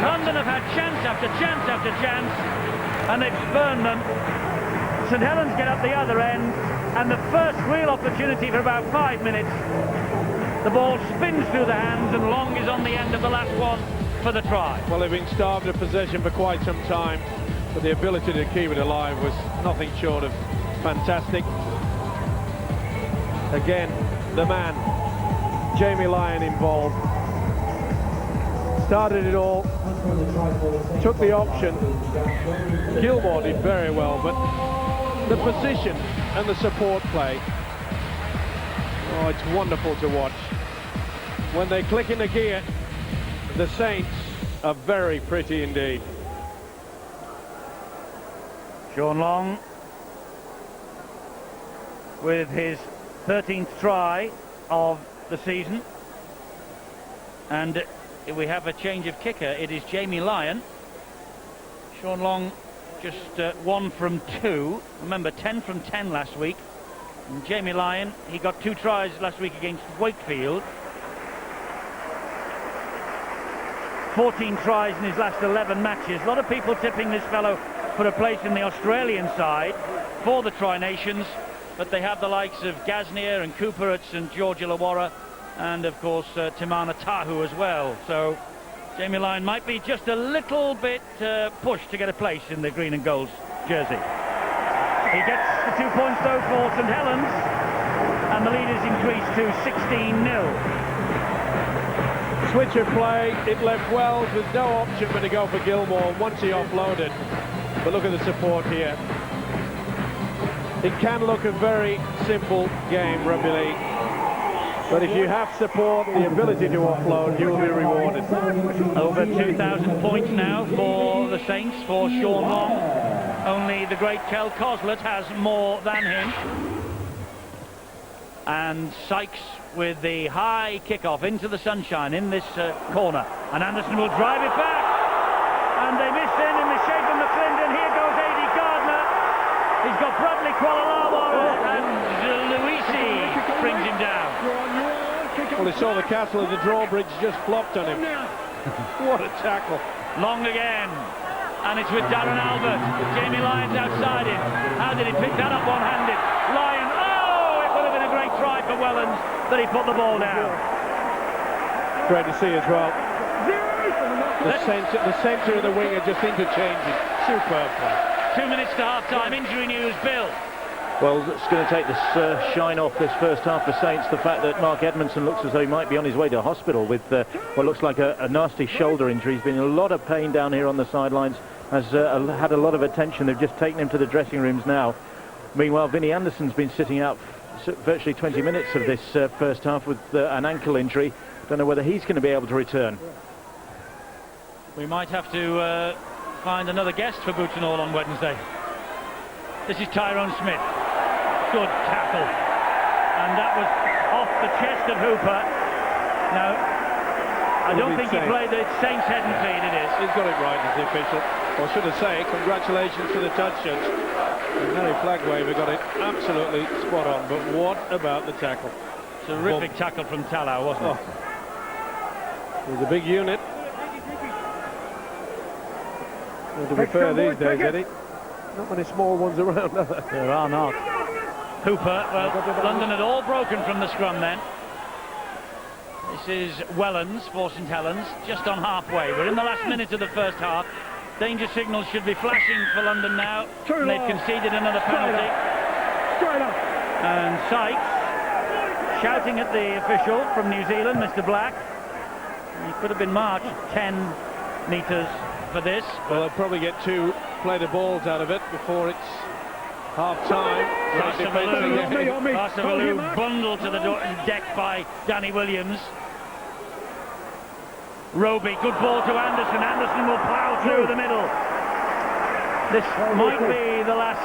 London have had chance after chance after chance, and they've spurned them. St Helens get up the other end, and the first real opportunity for about 5 minutes. The ball spins through the hands, and Long is on the end of the last one for the try. Well, they've been starved of possession for quite some time, but the ability to keep it alive was nothing short of fantastic. Again, the man, Jamie Lyon, involved. Started it all, took the option. Gilmore did very well, but the position and the support play, oh, it's wonderful to watch. When they click in the gear, the Saints are very pretty indeed. Sean Long with his 13th try of the season, and we have a change of kicker. It is Jamie Lyon. Sean Long just 1 from 2. Remember, 10 from 10 last week. And Jamie Lyon, he got 2 tries last week against Wakefield. 14 tries in his last 11 matches. A lot of people tipping this fellow for a place in the Australian side for the Tri-Nations, but they have the likes of Gaznier and Cooperitz and George Illawarra, and of course Timana Tahu as well. So Jamie Lyon might be just a little bit pushed to get a place in the green and gold jersey. He gets the 2 points though for St Helens, and the lead is increased to 16-0. switch of play, it left Wells with no option but to go for Gilmore once he offloaded. But look at the support here. It can look a very simple game, rugby league. But if you have support, the ability to offload, you will be rewarded. Over 2,000 points now for the Saints, for Sean Long. Only the great Kel Coslet has more than him. And Sykes with the high kickoff into the sunshine in this corner. And Anderson will drive it back. And they miss in the shape of McClendon. Here goes A.D. Gardner. He's got Bradley Kualalawa and Luisi brings him down. Well, he saw the castle of the drawbridge just flopped on him. What a tackle. Long again. And it's with Darren Albert. Jamie Lyons outside him. How did he pick that up one-handed? Lyon, oh, it would have been a great try for Wellens, but he put the ball down. Great to see as well. The centre of the wing are just interchanging. Superb play. 2 minutes to half-time. Injury news, Bill. Well, it's going to take this shine off this first half for Saints, the fact that Mark Edmondson looks as though he might be on his way to hospital with what looks like a nasty shoulder injury. He's been in a lot of pain down here on the sidelines, has had a lot of attention. They've just taken him to the dressing rooms now. Meanwhile, Vinnie Anderson's been sitting out virtually 20 minutes of this first half with an ankle injury. Don't know whether he's going to be able to return. We might have to find another guest for Boots and All on Wednesday. This is Tyrone Smith. Good tackle. And that was off the chest of Hooper. Now, I don't think he played the Saints head and feet, it is. He's got it right as the official. Or should I say, congratulations to the touch judge. And Harry Flagwaver got it absolutely spot on. But what about the tackle? Terrific tackle from Talau, wasn't it? It was a big unit. Well, to be fair these days, Eddie, not many small ones around, are there? There are not. Hooper, well, London had all broken from the scrum then. This is Wellens for St Helens, just on halfway. We're in the last minute of the first half. Danger signals should be flashing for London now. And they've conceded another penalty. And Sykes shouting at the official from New Zealand, Mr. Black. He could have been marked 10 metres for this. Well, they'll probably get to play the balls out of it before it's half-time. Barsavalou bundled to the deck by Danny Williams. Roby, good ball to Anderson. Anderson will plough through the middle. This might be the last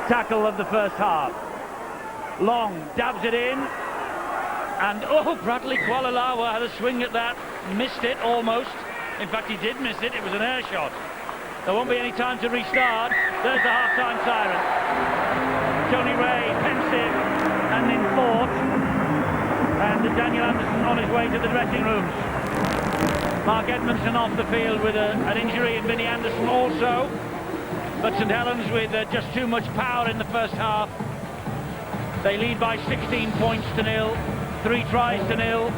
tackle of the first half. Long dabs it in. And, oh, Bradley Kualalawa had a swing at that. Missed it, almost. In fact, he did miss it. It was an air shot. There won't be any time to restart. There's the half-time siren. Tony Ray, pensive and in thought. And Daniel Anderson on his way to the dressing rooms. Mark Edmondson off the field with an injury, and Vinnie Anderson also. But St Helens with just too much power in the first half. They lead by 16 points to 0. 3 tries to 0.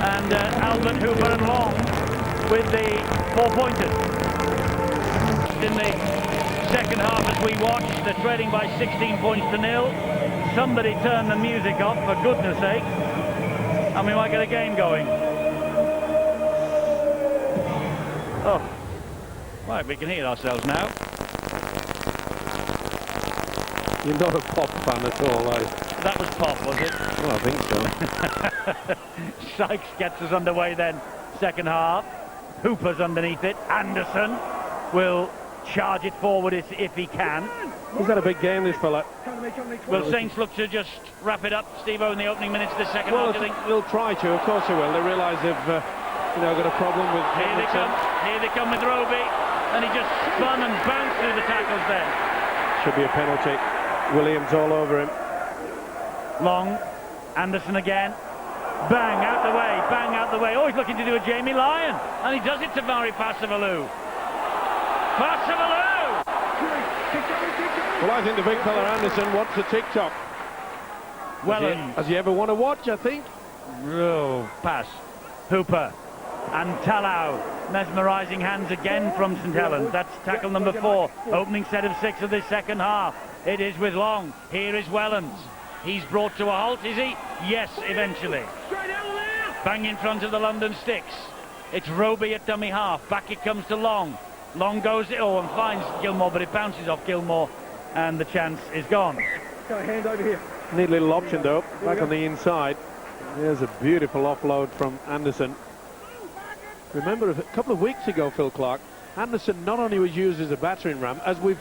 And Albert, Hooper and Long with the 4-pointers. In the second half as we watch, they're trailing by 16 points to 0. Somebody turn the music off, for goodness sake, and we might get a game going. Oh, right, we can hear ourselves now. You're not a pop fan at all, are you? That was pop, was it? Well, I think so. Sykes gets us underway then, second half. Hooper's underneath it. Anderson will charge it forward if he can. He's had a big game, this fella. Will Saints look to just wrap it up, Steve-O, in the opening minutes of the second half, do you think? They'll try to, of course they will. They realise they've got a problem with... Here they come with Roby, and he just spun and bounced through the tackles then. Should be a penalty. Williams all over him. Long, Anderson again. Bang, out the way, bang, out the way. Oh, he's looking to do a Jamie Lyon, and he does it to Mari Barsavalou. Barsavalou! Well, I think the big fella Anderson wants a TikTok. Wellens. Has he ever won a watch, I think? Oh, pass. Hooper and Talau. Mesmerising hands again from St Helens. That's tackle number 4. Opening set of 6 of this second half. It is with Long. Here is Wellens. He's brought to a halt, is he? Yes, eventually. Bang in front of the London sticks. It's Roby at dummy half. Back it comes to Long. Long goes, and finds Gilmore, but it bounces off Gilmore, and the chance is gone. Got a hand over here. Neat little option though, back on the inside. There's a beautiful offload from Anderson. Remember a couple of weeks ago, Phil Clark, Anderson not only was used as a battering ram, as we've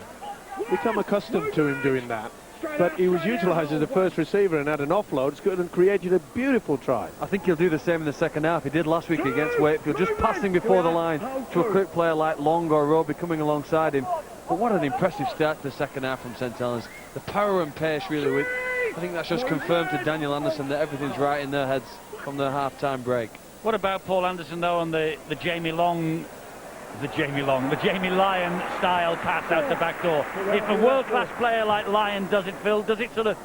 become accustomed to him doing that, but he was utilised as a first receiver and had an offload and created a beautiful try. I think he'll do the same in the second half. He did last week against Wakefield, just passing before the line to a quick player like Long or Roby coming alongside him. But what an impressive start to the second half from St Helens. The power and pace really, I think that's just confirmed to Daniel Anderson that everything's right in their heads from the half-time break. What about Paul Anderson though on the Jamie Lyon style pass out the back door? If a world-class player like Lyon does it, Phil, does it sort of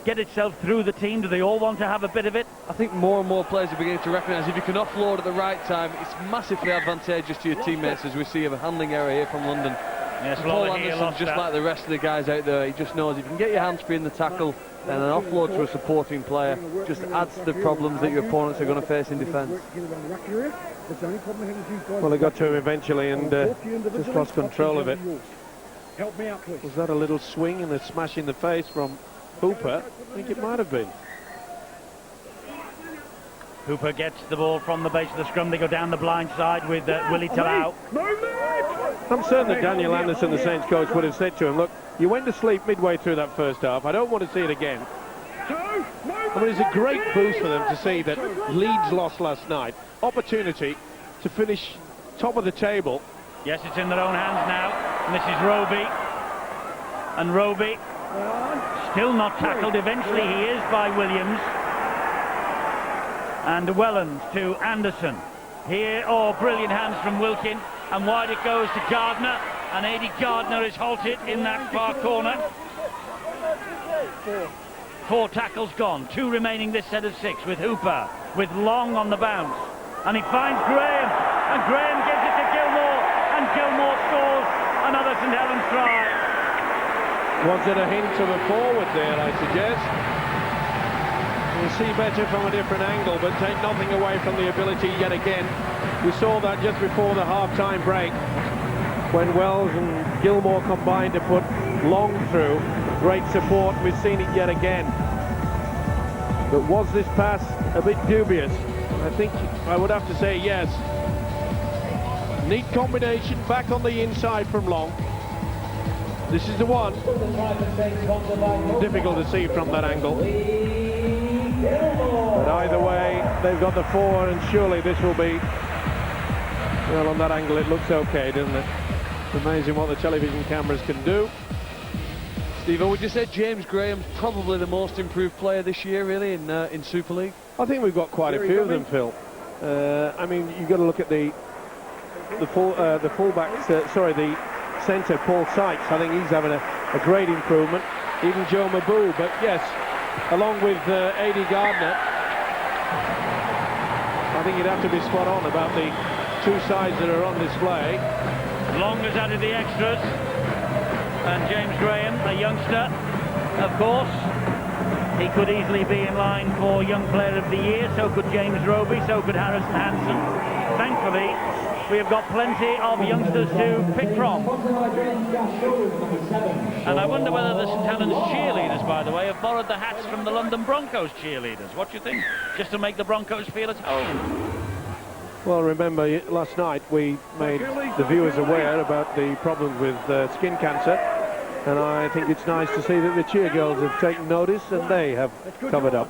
get itself through the team? Do they all want to have a bit of it? I think more and more players are beginning to recognise if you can offload at the right time, it's massively advantageous to your teammates, as we see a handling error here from London. Yes, Paul Anderson, just like the rest of the guys out there, he just knows if you can get your hands free in the tackle, then an offload to a supporting player just adds to the problems that your opponents are going to face in defence. Well, they got to him eventually and just lost control of it. Help me out, please. Was that a little swing and a smash in the face from Hooper? I think it might have been. Hooper gets the ball from the base of the scrum. They go down the blind side with Willie Talau. I'm certain that Daniel Anderson, the Saints coach, would have said to him, look, you went to sleep midway through that first half. I don't want to see it again. I mean, it's a great boost for them to see that Leeds lost last night. Opportunity to finish top of the table. Yes, it's in their own hands now. And this is Roby. And Roby still not tackled. Eventually he is by Williams. And Wellens to Anderson. Here, brilliant hands from Wilkin. And wide it goes to Gardner. And Adi Gardner is halted in that far corner. 4 tackles gone. 2 remaining this set of 6 with Hooper. With Long on the bounce. And he finds Graham. And Graham gives it to Gilmore. And Gilmore scores another St Helens try. Was it a hint of a forward there, I suggest? We'll see better from a different angle, but take nothing away from the ability yet again. We saw that just before the half-time break when Wells and Gilmore combined to put Long through. Great support, we've seen it yet again. But was this pass a bit dubious? I think I would have to say yes. Neat combination back on the inside from Long. This is the one. Difficult to see from that angle. But either way, they've got the 4, and surely this will be... Well, on that angle it looks okay, doesn't it? It's amazing what the television cameras can do. Steve, would you say James Graham's probably the most improved player this year, really, in Super League? I think we've got quite a few of them, Phil. I mean, you've got to look at the centre, Paul Sykes. I think he's having a great improvement. Even Joe Mabou, but yes, along with Adi Gardner, I think you'd have to be spot on about the 2 sides that are on display. Long has added the extras. And James Graham, a youngster, of course. He could easily be in line for Young Player of the Year. So could James Roby, so could Harrison Hansen. Thankfully, we have got plenty of youngsters to pick from. And I wonder whether the St Helens cheerleaders, by the way, have borrowed the hats from the London Broncos cheerleaders. What do you think? Just to make the Broncos feel at home. Well, remember, last night we made the viewers aware about the problems with skin cancer. And I think it's nice to see that the cheer girls have taken notice and they have covered up.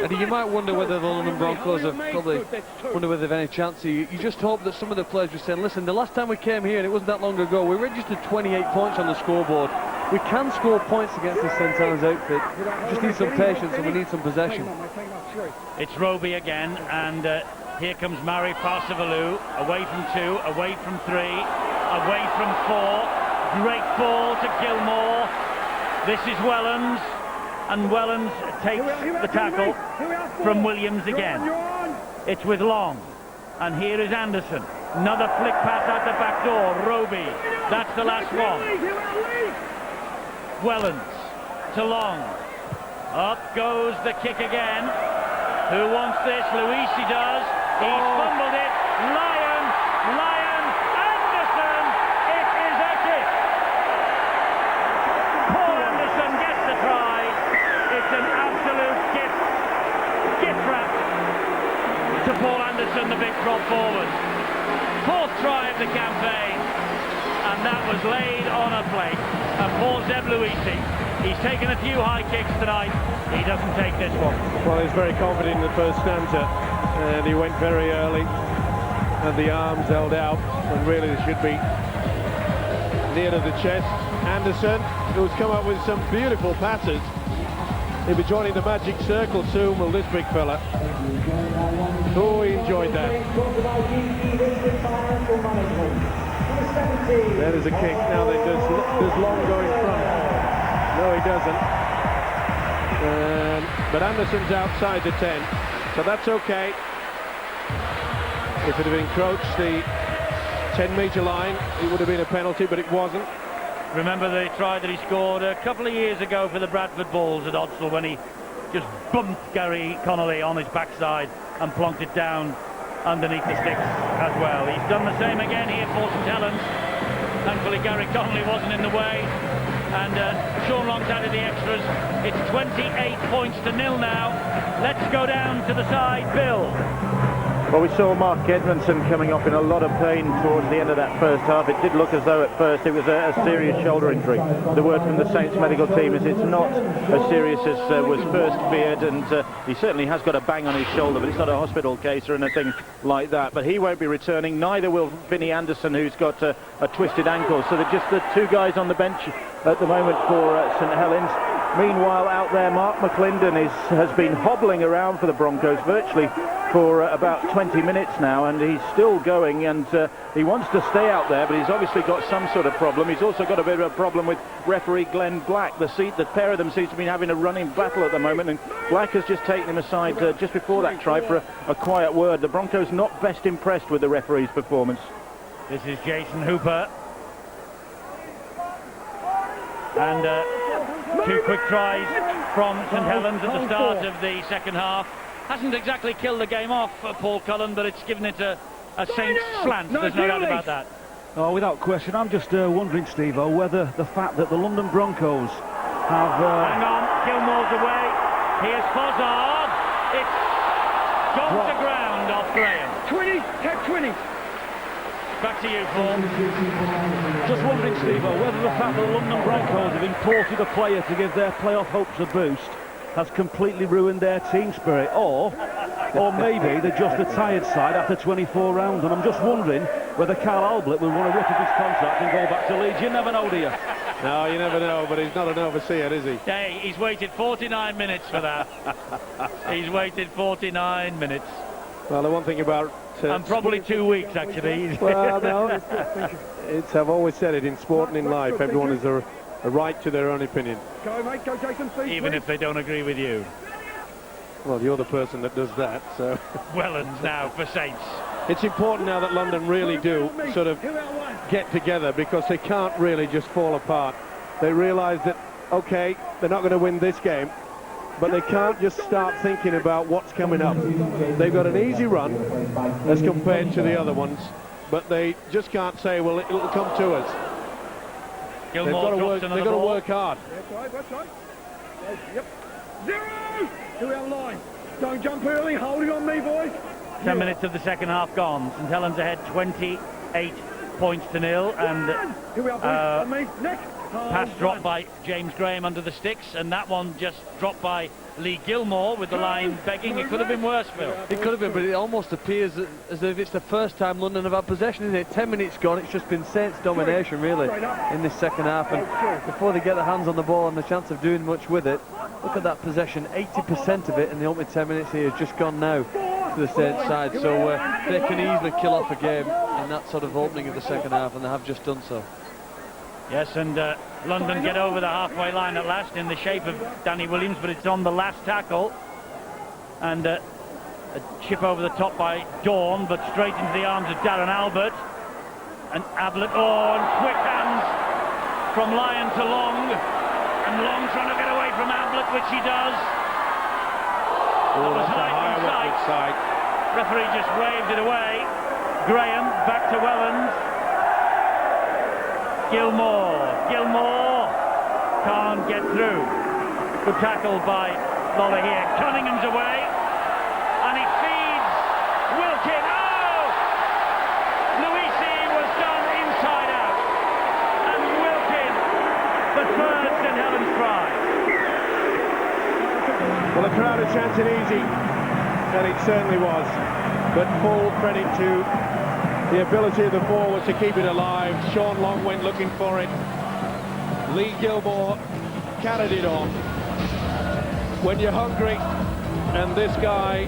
And you might wonder whether the London Broncos have wonder whether they've any chance. You just hope that some of the players were saying, listen, the last time we came here, and it wasn't that long ago, we registered 28 points on the scoreboard. We can score points against this St Helens outfit. We just need some patience and we need some possession. It's Roby again, and here comes Murray Parsivalou, away from 2, away from 3, away from 4. Great ball to Gilmore. This is Wellens. And Wellens takes the tackle from Williams again. It's with Long. And here is Anderson. Another flick pass out the back door. Roby. That's the last one. Wellens to Long. Up goes the kick again. Who wants this? Luisi does. He's fumbled it. Lyon, Anderson. It is a kick. Paul Anderson gets the try. It's an absolute gift wrap to Paul Anderson, the big prop forward. 4th try of the campaign, and that was laid on a plate. And Paul Zeb Luisi, he's taken a few high kicks tonight. He doesn't take this one. Well, he's very confident in the first stanza, and he went very early, and the arms held out, and really they should be near to the chest. Anderson, who's come up with some beautiful passes. He'll be joining the magic circle soon, will this big fella. Oh, he enjoyed that. There is a kick. Now then, does Long go in front? No, he doesn't. But Anderson's outside the 10, so that's okay. If it had encroached the 10-metre line, it would have been a penalty, but it wasn't. Remember the try that he scored a couple of years ago for the Bradford Bulls at Odsal, when he just bumped Gary Connolly on his backside and plonked it down underneath the sticks as well. He's done the same again here for St Helens. Thankfully Gary Connolly wasn't in the way, and Sean Long's added the extras. It's 28 points to 0 now. Let's go down to the side. Bill. Well, we saw Mark Edmondson coming off in a lot of pain towards the end of that first half. It did look as though at first it was a serious shoulder injury. The word from the Saints medical team is it's not as serious as was first feared, and he certainly has got a bang on his shoulder, but it's not a hospital case or anything like that. But he won't be returning, neither will Vinnie Anderson, who's got a twisted ankle. So they're just the 2 guys on the bench at the moment for St Helens. Meanwhile, out there, Mark McClendon has been hobbling around for the Broncos virtually for about 20 minutes now, and he's still going, and he wants to stay out there, but he's obviously got some sort of problem. He's also got a bit of a problem with referee Glenn Black. The pair of them seems to be having a running battle at the moment, and Black has just taken him aside just before that try for a quiet word. The Broncos not best impressed with the referee's performance. This is Jason Hooper. And 2 quick tries from St Helens at the start of the second half. Hasn't exactly killed the game off, Paul Cullen, but it's given it a Saints slant. There's no doubt about that. Oh, without question. I'm just wondering, Steve-o, whether the fact that the London Broncos have... Hang on, Gilmore's away. Here's Fozzard. It's gone to ground off Graham. 20, tap 20. Back to you, Paul. Just wondering, Steve-o, whether the fact that the London Broncos have imported a player to give their playoff hopes a boost has completely ruined their team spirit, or maybe they're just a tired side after 24 rounds, and I'm just wondering whether Carl Albert will want to rip up his contract and go back to Leeds. You never know, do you? No, you never know, but he's not an overseer, is he? Hey, he's waited 49 minutes for that. He's waited 49 minutes. Well, the one thing about... and probably 2 weeks, actually. Well, no, I've always said it, in sport and in life, everyone has a right to their own opinion. Go, mate, go, Jason. Even if they don't agree with you. Well, you're the person that does that, so... Wellens now for Saints. It's important now that London really do sort of get together, because they can't really just fall apart. They realise that, OK, they're not going to win this game, but they can't just start thinking about what's coming up. They've got an easy run as compared to the other ones, but they just can't say, well, it'll come to us. Gilmore they've got to work hard. That's right. Yep. 0! To our line. Don't jump early. Holding on me, boys. 10 minutes of the second half gone. St Helens ahead 28 points to 0, and pass dropped by James Graham under the sticks, and that one just dropped by Lee Gilmore with the line begging. It could have been worse, Phil. It could have been, but it almost appears as if it's the first time London have had possession, isn't it? 10 minutes gone, it's just been Saints domination, really, in this second half. And before they get their hands on the ball and the chance of doing much with it, look at that possession. 80% of it in the opening 10 minutes here has just gone now to the Saints side. So they can easily kill off a game in that sort of opening of the second half, and they have just done so. Yes, and London get over the halfway line at last in the shape of Danny Williams, but it's on the last tackle. And a chip over the top by Dawn, but straight into the arms of Darren Albert. And Ablett, and quick hands from Lyon to Long. And And Long trying to get away from Ablett, which he does. Oh, That was that's a high high inside. side. Referee just waved it away. Graham back to Wellens. Gilmore can't get through. Good tackle by Lola here. Cunningham's away, and he feeds Wilkin. Oh! Luisi was done inside out, and Wilkin, the third St Helens try. Well, the crowd had chanced it easy, and it certainly was. But full credit to the ability of the forward to keep it alive. Sean Long went looking for it. Lee Gilmore carried it on. When you're hungry, and this guy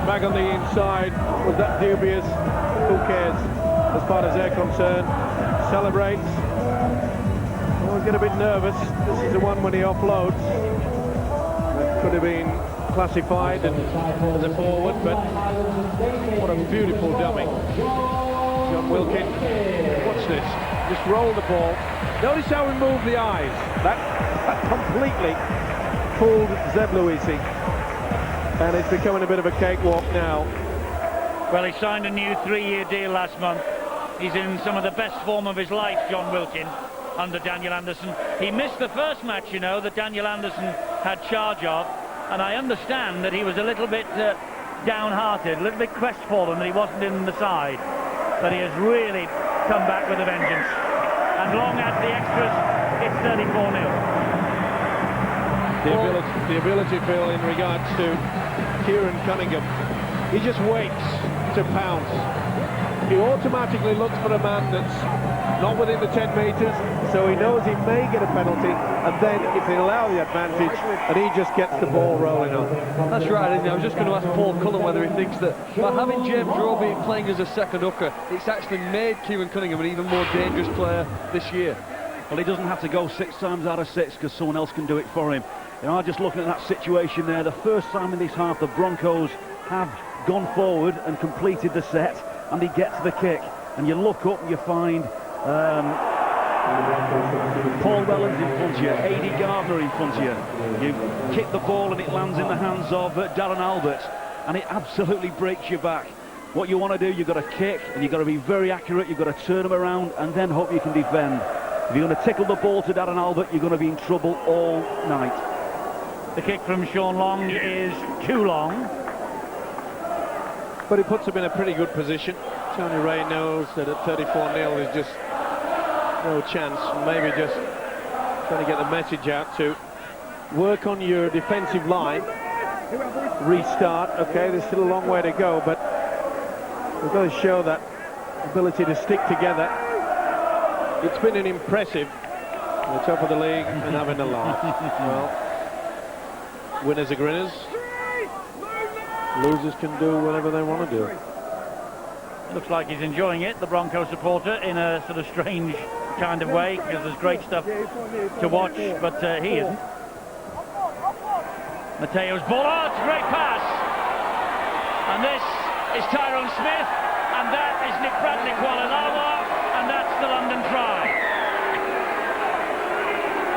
back on the inside was that dubious, who cares as far as they're concerned. Celebrates. Always get a bit nervous. This is the one when he offloads. That could have been classified as a forward, but what a beautiful dummy. John Wilkin, watch this, just roll the ball. Notice how he moved the eyes. That completely fooled Zeb Luisi, and it's becoming a bit of a cakewalk now. Well, he signed a new 3-year deal last month. He's in some of the best form of his life, John Wilkin, under Daniel Anderson. He missed the first match, you know, that Daniel Anderson had charge of, and I understand that he was a little bit downhearted, a little bit crestfallen that he wasn't in the side. But he has really come back with a vengeance. And Long adds the extras. It's 34-0. The ability, Phil, in regards to Kieran Cunningham, he just waits to pounce. He automatically looks for a man that's not within the 10 metres, so he knows he may get a penalty, and then if they allow the advantage, and he just gets the ball rolling on. That's right, I was just going to ask Paul Cullen whether he thinks that by having James Roby playing as a second hooker, it's actually made Kieran Cunningham an even more dangerous player this year. Well, he doesn't have to go 6 times out of 6 because someone else can do it for him. You know, just looking at that situation there, the first time in this half the Broncos have gone forward and completed the set, and he gets the kick, and you look up and you find Paul Wellens in front of you, A.D. Gardner in front of you. You kick the ball and it lands in the hands of Darren Albert, and it absolutely breaks your back. What you want to do, you've got to kick, and you've got to be very accurate, you've got to turn them around, and then hope you can defend. If you're going to tickle the ball to Darren Albert, you're going to be in trouble all night. The kick from Sean Long is too long. But he puts him in a pretty good position. Tony Ray knows that at 34-0 is just no chance. Maybe just trying to get the message out to work on your defensive line. Restart. Okay, there's still a long way to go, but we've got to show that ability to stick together. It's been an impressive at the top of the league and having a laugh. Well, winners are grinners. Losers can do whatever they want to do. Looks like he's enjoying it, the Bronco supporter, in a sort of strange kind of way, because there's great stuff to watch, but he isn't. Mateo's ball, oh, it's a great pass! And this is Tyrone Smith, and that is Nick Bradley Kualalawa, and that's the London try.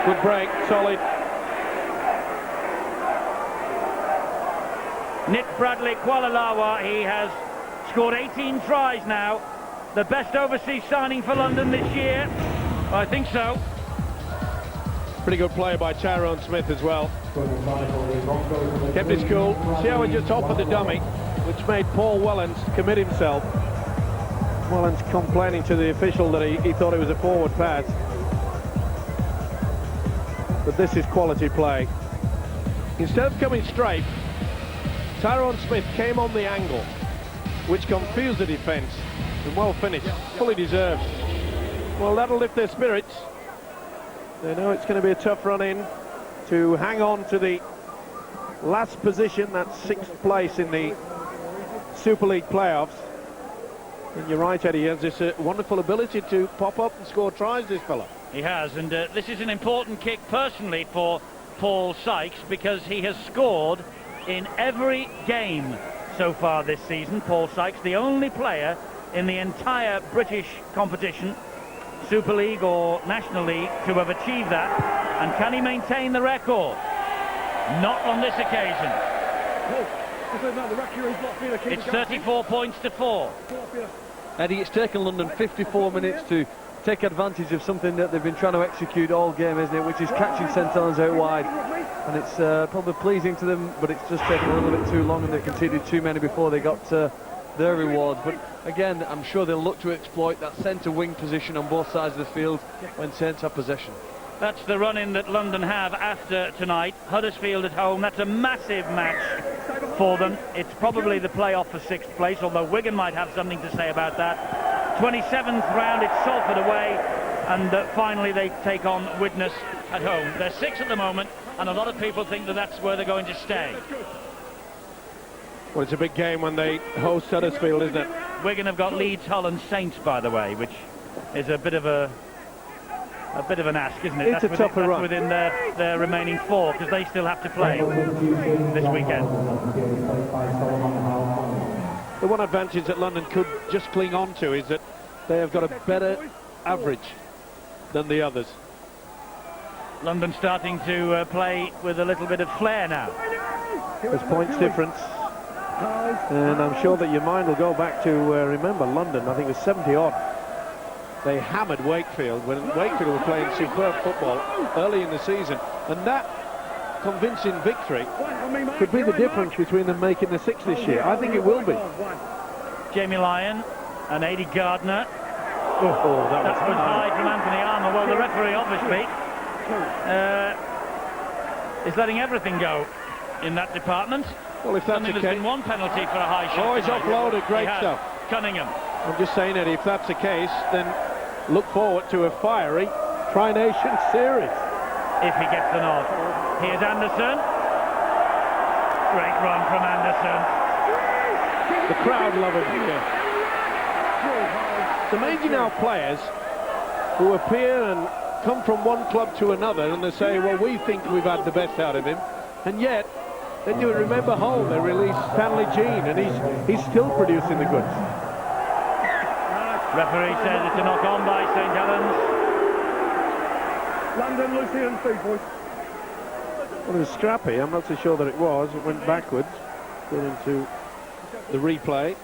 Good break, solid. Nick Bradley Kualalawa, he has scored 18 tries now. The best overseas signing for London this year? I think so. Pretty good play by Tyrone Smith as well. Kept his cool. See how he just offered the dummy, which made Paul Wellens commit himself. Wellens complaining to the official that he thought it was a forward pass. But this is quality play. Instead of coming straight, Tyrone Smith came on the angle, which confused the defence, and well finished, fully deserved. Well, that'll lift their spirits. They know it's going to be a tough run in to hang on to the last position, that's 6th place in the Super League playoffs. And you're right, Eddie, he has this wonderful ability to pop up and score tries, this fella. He has, and this is an important kick personally for Paul Sykes, because he has scored in every game so far this season. Paul Sykes, the only player in the entire British competition Super League or National League to have achieved that. And can he maintain the record? Not on this occasion. It's 34 points to 4. Eddie, it's taken London 54 minutes to take advantage of something that they've been trying to execute all game, isn't it? Which is catching St Helens out wide. And it's probably pleasing to them, but it's just taken a little bit too long, and they conceded too many before they got their rewards. But again, I'm sure they'll look to exploit that centre wing position on both sides of the field when Saints have possession. That's the run-in that London have after tonight. Huddersfield at home, that's a massive match for them. It's probably the playoff for 6th place, although Wigan might have something to say about that. 27th round, it's Salford away, and finally they take on Widnes at home. They're 6th at the moment, and a lot of people think that that's where they're going to stay. Well, it's a big game when they host Huddersfield, isn't it? Wigan have got Leeds, Hull and Saints, by the way, which is a bit of an ask, isn't it? It's a tougher run. Within their remaining 4, because they still have to play this weekend. The one advantage that London could just cling on to is that they have got a better average than the others. London starting to play with a little bit of flair now. There's points difference, and I'm sure that your mind will go back to remember London, I think it was 70-odd. They hammered Wakefield when Wakefield were playing superb football early in the season, and that convincing victory could be the difference between them making the 6 this year. I think it will be. Jamie Lyon and Aidy Gardner. That was high from Anthony Armour. Well, the referee obviously is letting everything go in that department. Well, if that's There's the case, been one penalty for a high shot. oh, he's offloaded, great stuff. Cunningham. I'm just saying, Eddie, if that's the case, then look forward to a fiery Tri-Nation series. If he gets the nod. Here's Anderson. Great run from Anderson. The crowd love him here. It's amazing how players who appear and come from one club to another, and they say, well, we think we've had the best out of him, and yet then you remember Hull, they released Stanley Jean, and he's still producing the goods. Referee says it's a knock on by St Helens. London, Lucian, 3 points. Well, it was scrappy. I'm not so sure that it was. It went backwards, going into the replay.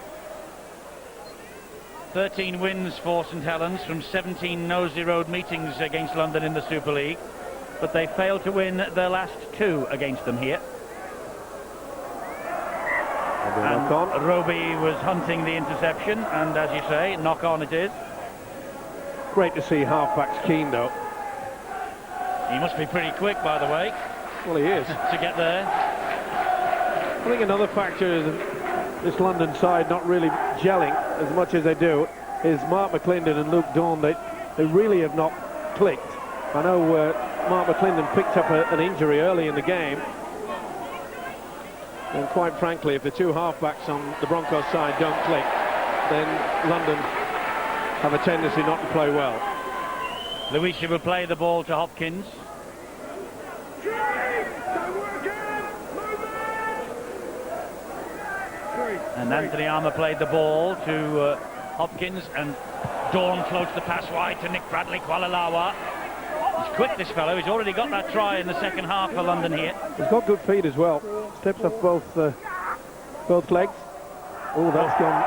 13 wins for St Helens from 17 Nosey Road meetings against London in the Super League, but they failed to win their last 2 against them here. And Roby was hunting the interception, and as you say, knock on it is. Great to see halfbacks keen, though. He must be pretty quick, by the way. Well, he is. To get there. I think another factor is this London side not really gelling as much as they do is Mark McClendon and Luke Dawn. They really have not clicked. I know Mark McClendon picked up an injury early in the game. And quite frankly, if the 2 halfbacks on the Broncos side don't click, then London have a tendency not to play well. Luisha will play the ball to Hopkins. And Anthony Armour played the ball to Hopkins, and Dawn floats the pass wide to Nick Bradley Kualalawa. He's quick, this fellow. He's already got that try in the second half for London here. He's got good feet as well. Steps off both legs. Oh, that's gone.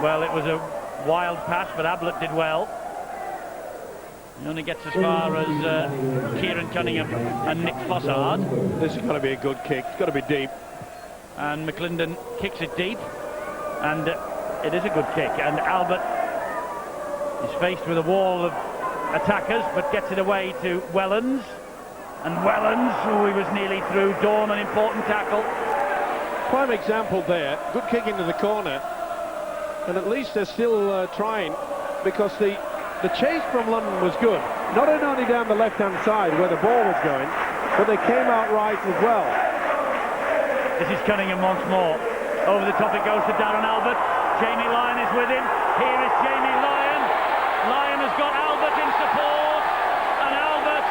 Well, it was a wild pass, but Ablett did well. He only gets as far as Kieran Cunningham and Nick Fossard. This has got to be a good kick. It's got to be deep. And McClendon kicks it deep, and it is a good kick. And Albert is faced with a wall of attackers, but gets it away to Wellens. And Wellens, who he was nearly through. Dawn, an important tackle. Prime example there. Good kick into the corner. And at least they're still trying, because the chase from London was good. Not only down the left-hand side where the ball was going, but they came out right as well. This is Cunningham once more. Over the top it goes to Darren Albert. Jamie Lyon is with him. Here is Jamie Lyon. Lyon has got Albert in support, and Albert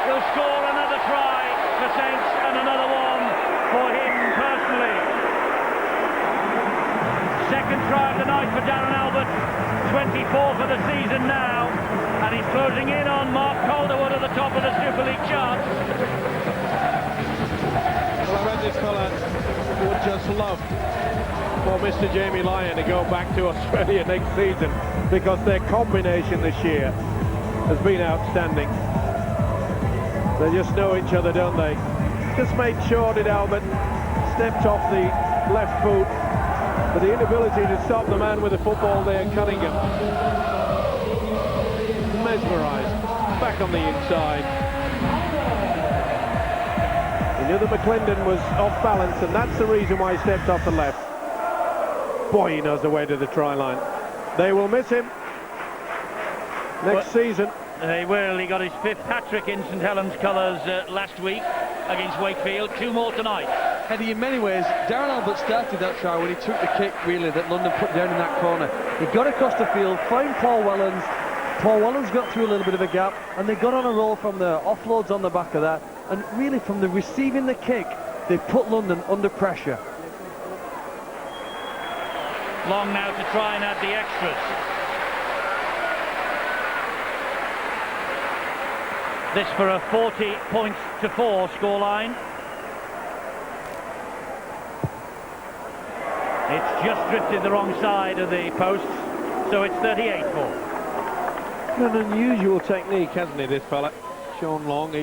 will score another try for Saints, and another one for him personally. second try of the night for Darren Albert, 24 for the season now, and he's closing in on Mark Calderwood at the top of the Super League chart. Well, I bet this fella would just love for Mr. Jamie Lyon to go back to Australia next season, because their combination this year has been outstanding. They just know each other, don't they? Just made sure, did Albert, stepped off the left foot, but the inability to stop the man with the football there, Cunningham. Mesmerised, back on the inside. He knew that McClendon was off balance, and that's the reason why he stepped off the left. Boy, he knows the way to the try line. They will miss him next season. They will. He got his 5th hat-trick in St Helens colours last week against Wakefield. 2 more tonight. Eddie, in many ways, Darren Albert started that try when he took the kick, really, that London put down in that corner. He got across the field, found Paul Wellens. Paul Wellens got through a little bit of a gap, and they got on a roll from there. Offloads on the back of that, and really from the receiving the kick, they put London under pressure. Long now to try and add the extras. This for a 40-4 scoreline. It's just drifted the wrong side of the posts, so it's 38-4. An unusual technique, hasn't he, this fella? Sean Long.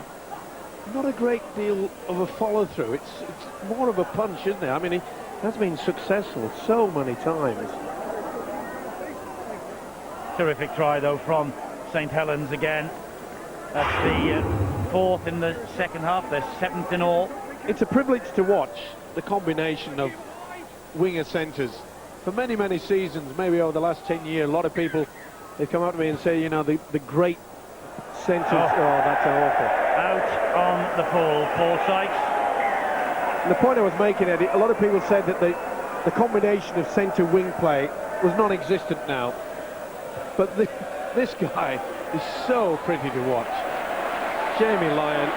Not a great deal of a follow-through. It's more of a punch, isn't it? I mean, he has been successful so many times. Terrific try, though, from St Helens again. That's the 4th in the second half. They're 7th in all. It's a privilege to watch the combination of winger centres. For many, many seasons, maybe over the last 10 years, a lot of people, they come up to me and say, you know, the great centres. Oh, that's awful. Out on the full, Paul Sykes. And the point I was making, Eddie, a lot of people said that the combination of centre-wing play was non-existent now. But this guy is so pretty to watch. Jamie Lyon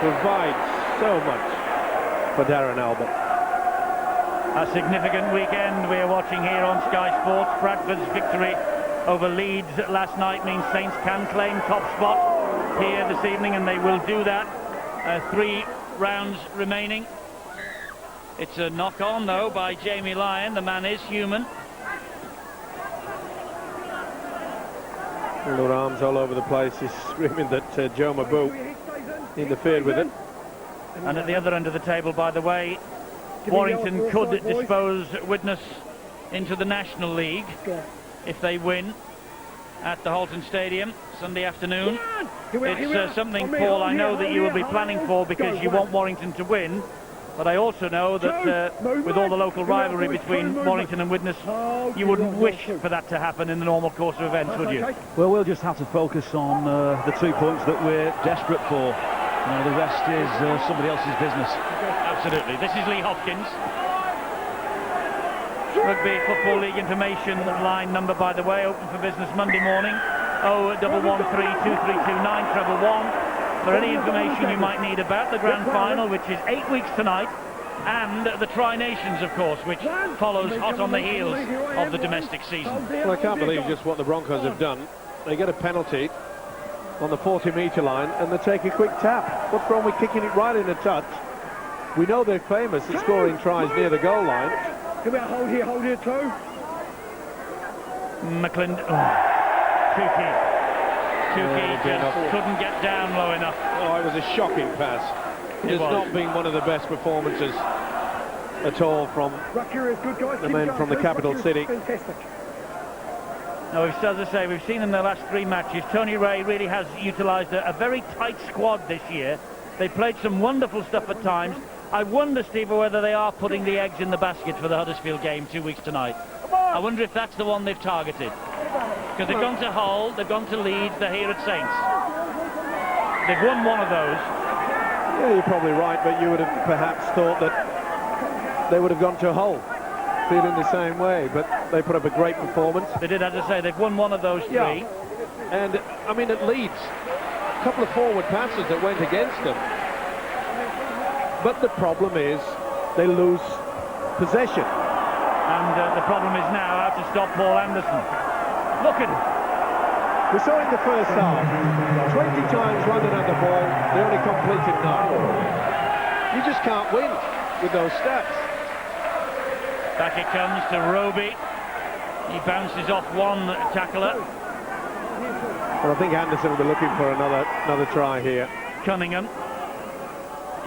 provides so much for Darren Albert. A significant weekend we are watching here on Sky Sports. Bradford's victory over Leeds last night means Saints can claim top spot here this evening, and they will do that. 3 rounds remaining. It's a knock-on, though, by Jamie Lyon. The man is human. Little arms all over the place. He's screaming that Joe Mabu interfered with it. And at the other end of the table, by the way, Warrington could dispose Widnes into the National League if they win at the Halton Stadium Sunday afternoon. It's something, Paul, I know that you will be planning for, because you want Warrington to win. But I also know that with all the local rivalry between Warrington and Widnes, you wouldn't wish for that to happen in the normal course of events, would you? Well, we'll just have to focus on the 2 points that we're desperate for. You know, the rest is somebody else's business. Absolutely. This is Lee Hopkins. Rugby Football League information line number, by the way, open for business Monday morning. 01132329111. For any information you might need about the grand final, which is 8 weeks tonight, and the Tri-Nations, of course, which follows hot on the heels of the domestic season. Well, I can't believe just what the Broncos have done. They get a penalty on the 40-metre line, and they take a quick tap. What's wrong with kicking it right in a touch? We know they're famous at scoring tries near the goal line. Come out, hold here, too. McClendon, Tukey just couldn't get down low enough. Oh, it was a shocking pass. It has not been one of the best performances at all from the men from the capital city. No, as I say, we've seen in the last 3 matches, Tony Ray really has utilised a very tight squad this year. They played some wonderful stuff at times. I wonder, Steve, whether they are putting the eggs in the basket for the Huddersfield game 2 weeks tonight. I wonder if that's the one they've targeted. Because they've gone to Hull, they've gone to Leeds, they're here at Saints. They've won one of those. Yeah, you're probably right, but you would have perhaps thought that they would have gone to Hull feeling the same way, but they put up a great performance. They did, as I say, they've won one of those 3. Yeah. And, I mean, at Leeds, a couple of forward passes that went against them. But the problem is they lose possession. And the problem is now how to stop Paul Anderson. Look at him. We saw in the first half, 20 times London had the ball, they only completed 9. You just can't win with those stats. Back it comes to Roby. He bounces off one tackler. Well, I think Anderson will be looking for another try here. Cunningham.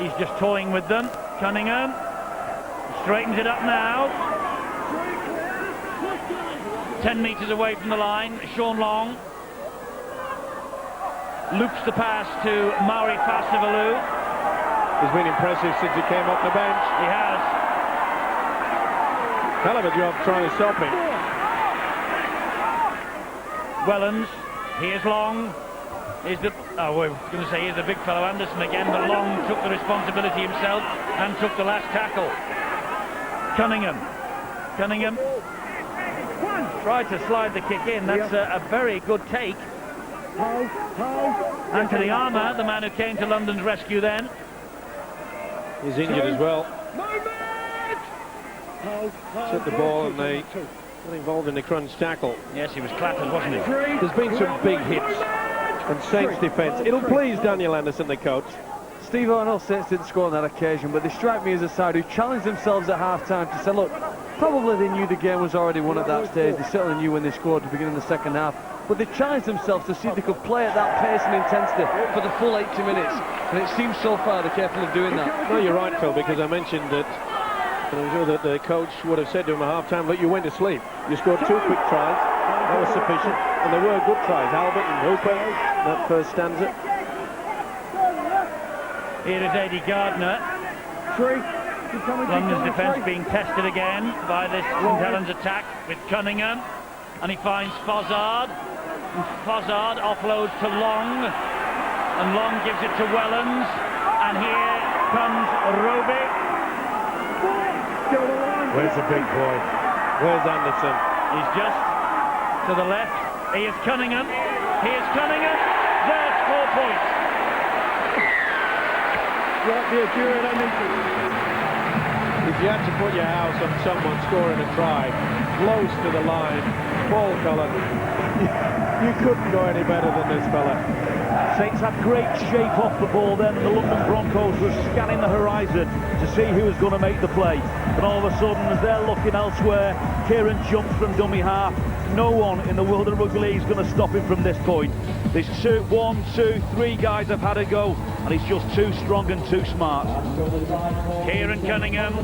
He's just toying with them. Cunningham straightens it up now. 10 metres away from the line. Sean Long loops the pass to Mauri Fasivalu. He's been impressive since he came off the bench. He has. Hell of a job trying to stop him. Wellens. Here's Long. Here's the... Oh, we're going to say here's the big fellow Anderson again, but Long took the responsibility himself and took the last tackle. Cunningham. Cunningham tried to slide the kick in. That's a very good take. Anthony Armour, the man who came to London's rescue then. He's injured as well. Took the ball and they got involved in the crunch tackle. Yes, he was clattered, wasn't he? There's been some big hits and Saints defence. It'll please Daniel Anderson, the coach. Steve, I know Saints didn't score on that occasion, but they strike me as a side who challenged themselves at half-time to say, look, probably they knew the game was already won at that stage. They certainly knew when they scored at the beginning of the second half. But they challenged themselves to see if they could play at that pace and intensity for the full 80 minutes. And it seems so far they're capable of doing that. No, you're right, Phil, because I mentioned that, and I'm sure that the coach would have said to him at half-time, look, you went to sleep. You scored 2 quick tries. That was sufficient. And they were good tries. Albert and Hooper, that first stanza. Here is Eddie Gardner. London's defence being tested again by this St Helens attack with Cunningham. And he finds Fozzard. And Fozzard offloads to Long. And Long gives it to Wellens. And here comes Roby. Where's the big boy? Where's Anderson? He's just to the left. Here's Cunningham. Here's Cunningham. There's 4 points. If you had to put your house on someone scoring a try close to the line, Paul Cullen, you couldn't go any better than this fella. Saints had great shape off the ball then, and the London Broncos were scanning the horizon to see who was going to make the play. And all of a sudden, as they're looking elsewhere, Kieran jumps from dummy half. No one in the world of rugby league is going to stop him from this point. There's 1, 2, 3 guys have had a go, and he's just too strong and too smart. Kieran Cunningham,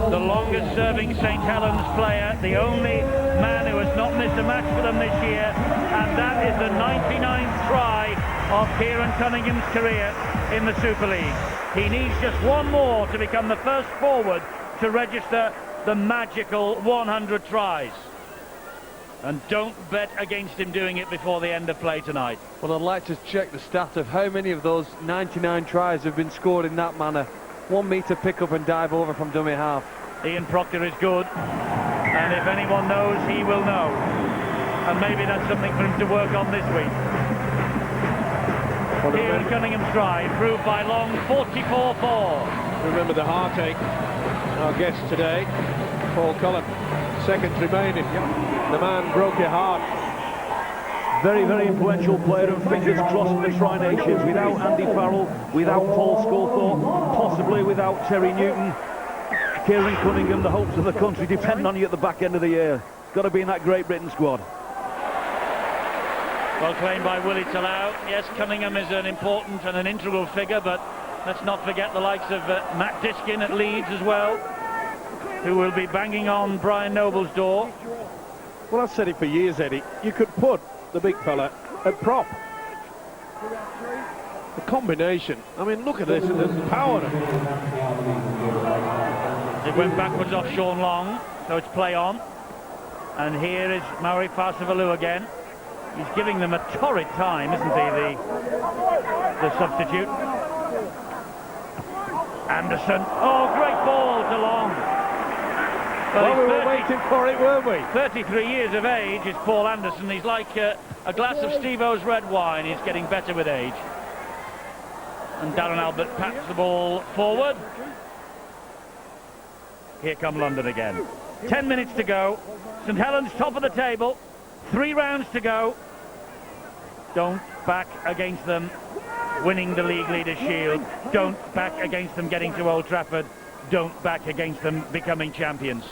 the longest serving St Helens player, the only man who has not missed a match for them this year, and that is the 99th try of Kieran Cunningham's career in the Super League. He needs just 1 more to become the first forward to register the magical 100 tries. And don't bet against him doing it before the end of play tonight. Well, I'd like to check the stat of how many of those 99 tries have been scored in that manner. 1 metre pick up and dive over from dummy half. Ian Proctor is good, and if anyone knows, he will know. And maybe that's something for him to work on this week. Here in Cunningham's try, improved by Long, 44-4. Remember the heartache, our guest today, Paul Cullen, seconds remaining. The man broke your heart. Very, very influential player, and fingers crossed for the Tri-Nations. Without Andy Farrell, without Paul Sculthorpe, possibly without Terry Newton, Kieran Cunningham, the hopes of the country depend on you at the back end of the year. It's got to be in that Great Britain squad. Well claimed by Willie Talau. Yes, Cunningham is an important and an integral figure, but let's not forget the likes of Matt Diskin at Leeds as well, who will be banging on Brian Noble's door. Well, I've said it for years, Eddie. You could put the big fella at prop. The combination. I mean, look at this. There's power. It went backwards off Sean Long, so it's play on. And here is Mauri Fasivalu again. He's giving them a torrid time, isn't he, the substitute. Anderson. Oh, great ball to Long. Well, we were waiting for it, weren't we? 33 years of age is Paul Anderson. He's like a glass of Steve-O's red wine. He's getting better with age. And Darren Albert pats the ball forward. Here come London again. 10 minutes to go. St Helens top of the table. 3 rounds to go. Don't back against them winning the League Leaders' Shield. Don't back against them getting to Old Trafford. Don't back against them becoming champions.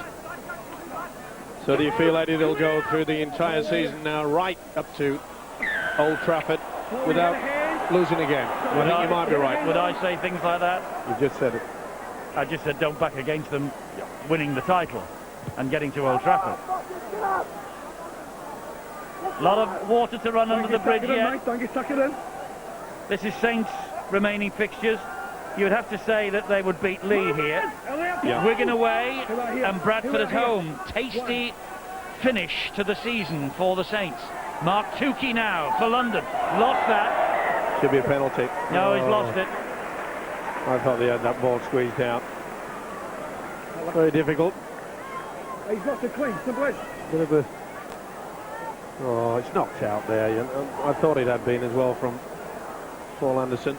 So do you feel, Eddie, they'll go through the entire season now right up to Old Trafford without losing a game? I think you might be right. Would I say things like that? You just said it. I just said don't back against them winning the title and getting to Old Trafford. A lot of water to run under the bridge yet. Don't get stuck in. This is Saints' remaining fixtures. You would have to say that they would beat Lee here. Yeah. Wigan away and Bradford at home. Tasty finish to the season for the Saints. Mark Tukey now for London. Lost that. Should be a penalty. No, he's lost it. I thought they had that ball squeezed out. Very difficult. He's lost it clean. Simple as. Bit of a... Oh, it's knocked out there. I thought it had been as well from Paul Anderson.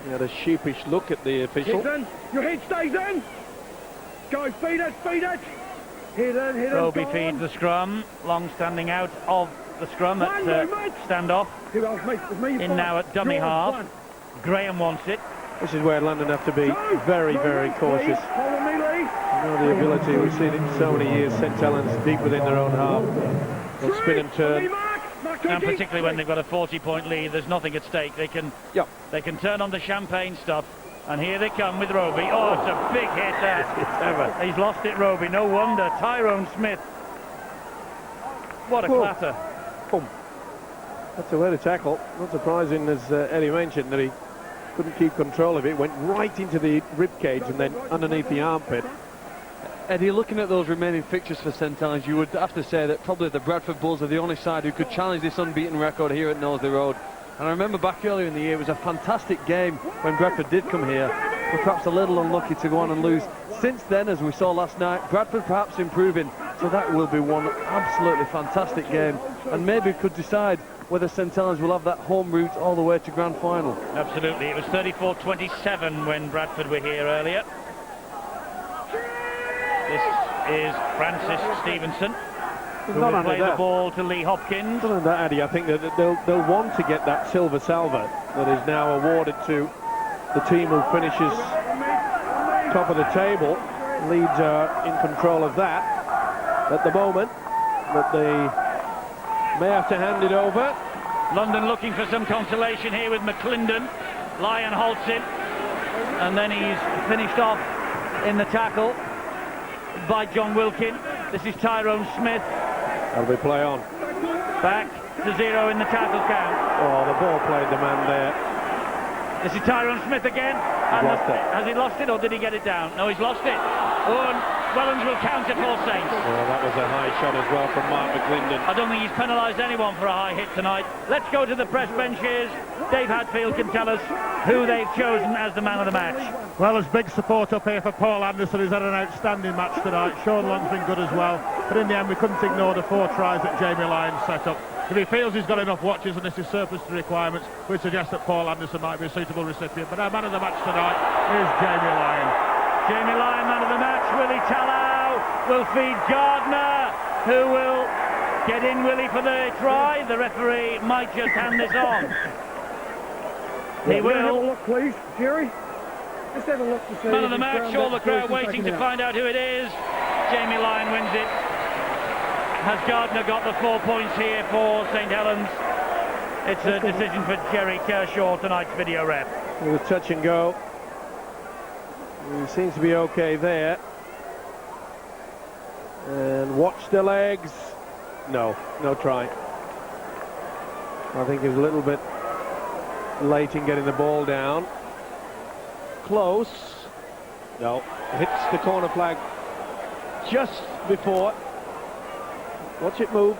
He had a sheepish look at the official. Your head stays in. Go, feed it, feed it. Hit in, Roby feeds the scrum. Long standing out of the scrum at standoff. Who else, mate? It's me. In now at dummy half. Graham wants it. This is where London have to be very, very cautious. Hold on me, Lee. You know the ability, we've seen it in so many years, St Helens deep within their own half. They'll spin and turn. And particularly when they've got a 40-point lead, there's nothing at stake. They can turn on the champagne stuff. And here they come with Roby. Oh, it's a big hit there. He's lost it, Roby. No wonder. Tyrone Smith. What a clatter. Boom. That's a way to tackle. Not surprising, as Eddie mentioned, that he couldn't keep control of it. Went right into the ribcage and then underneath the armpit. Eddie, looking at those remaining fixtures for St Helens, you would have to say that probably the Bradford Bulls are the only side who could challenge this unbeaten record here at Knowsley Road. And I remember back earlier in the year, it was a fantastic game when Bradford did come here, but perhaps a little unlucky to go on and lose. Since then, as we saw last night, Bradford perhaps improving, so that will be one absolutely fantastic game, and maybe could decide whether St Helens will have that home route all the way to grand final. Absolutely. It was 34-27 when Bradford were here earlier. This is Francis Stevenson, who will play the ball to Lee Hopkins. Not only that, Eddie, I think that they'll want to get that silver salver that is now awarded to the team who finishes top of the table. Leeds are in control of that at the moment, but they may have to hand it over. London looking for some consolation here with McClendon. Lyon halts it, and then he's finished off in the tackle by John Wilkin. This is Tyrone Smith. That'll be play on. Back to 0 in the tackle count. Oh, the ball played the man there. This is Tyrone Smith again. And Lost it. Has he lost it, or did he get it down? No, he's lost it. Oh, and Wellens will count it for Saints. Oh, that was a high shot as well from Mark McClendon. I don't think he's penalised anyone for a high hit tonight. Let's go to the press benches. Dave Hadfield can tell us who they've chosen as the man of the match. Well, there's big support up here for Paul Anderson, who's had an outstanding match tonight. Sean Long's been good as well. But in the end, we couldn't ignore the 4 tries that Jamie Lyon set up. If he feels he's got enough watches and this is surplus to requirements, we'd suggest that Paul Anderson might be a suitable recipient. But our man of the match tonight is Jamie Lyon. Jamie Lyon, man of the match. Willie Tallow will feed Gardner, who will get in, Willie, for the try. The referee might just hand this on. He will. Have a look, please, Jerry. Just have a look to see. Man of the match, all the crowd waiting to find out who it is. Jamie Lyon wins it. Has Gardner got the 4 points here for St Helens? It's a decision for Jerry Kershaw, tonight's video ref. It was touch and go. He seems to be okay there. And watch the legs. No try. I think he was a little bit late in getting the ball down. Close. No. Hits the corner flag just before. Watch it move.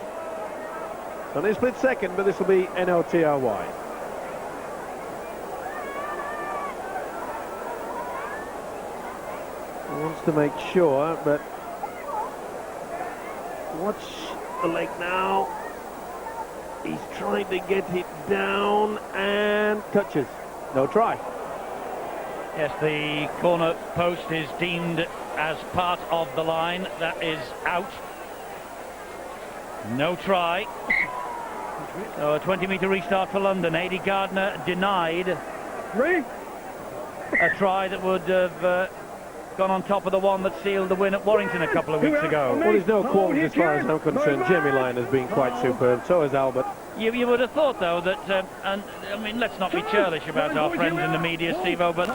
It's only a split second, but this will be NOTRY. He wants to make sure, but watch the leg now. He's trying to get it down and touches. No try. Yes, the corner post is deemed as part of the line. That is out. No try. So a 20-metre restart for London. Aidy Gardner denied a try that would have gone on top of the one that sealed the win at Warrington a couple of weeks ago. Well, there's no qualms as far as I'm concerned. Jamie Lyon has been quite superb, so has Albert. You would have thought, though, that, and I mean, let's not be churlish about our friends in the media, Steve-O, but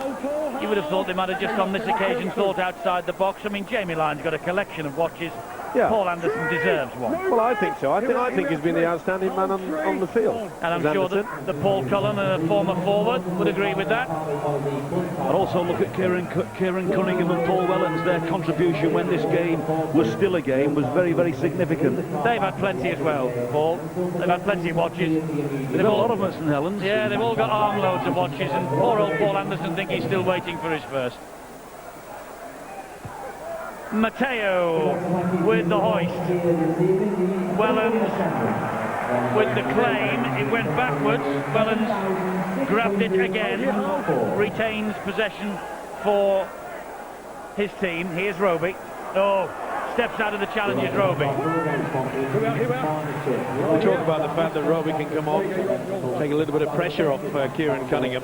you would have thought they might have just on this occasion thought outside the box. I mean, Jamie Lyon's got a collection of watches. Yeah. Paul Anderson deserves one. Well, I think so. I think he's been the outstanding man on the field. And I'm sure that Paul Cullen, a former forward, would agree with that. I'd also look at Kieran Cunningham and Paul Wellens. Their contribution when this game was still a game was very, very significant. They've had plenty as well, Paul. They've had plenty of watches. They've got a lot of them at St Helens. Yeah, they've all got armloads of watches, and poor old Paul Anderson think he's still waiting for his first. Matteo with the hoist. Wellens with the claim. It went backwards. Wellens grabbed it again. Retains possession for his team. Here's Roby. Oh, steps out of the challenge is Roby. We talk about the fact that Roby can come on, take a little bit of pressure off Kieran Cunningham.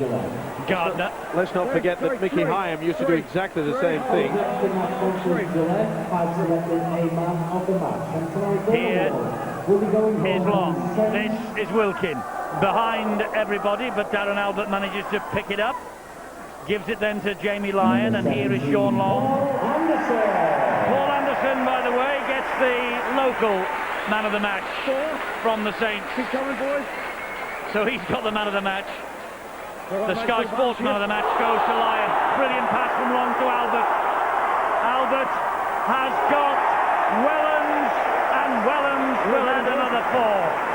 Gardner. Let's not forget that Mickey Hyam used to do exactly the same thing. Here's Long. This is Wilkin. Behind everybody, but Darren Albert manages to pick it up. Gives it then to Jamie Lyon, and here is Sean Long. Paul Anderson, by the way, gets the local man of the match from the Saints. Keep coming, boys. So he's got the man of the match. The Sky Sports man of the match goes to Lyon. Brilliant pass from Long to Albert. Albert has got Wellens, and Wellens will add another 4.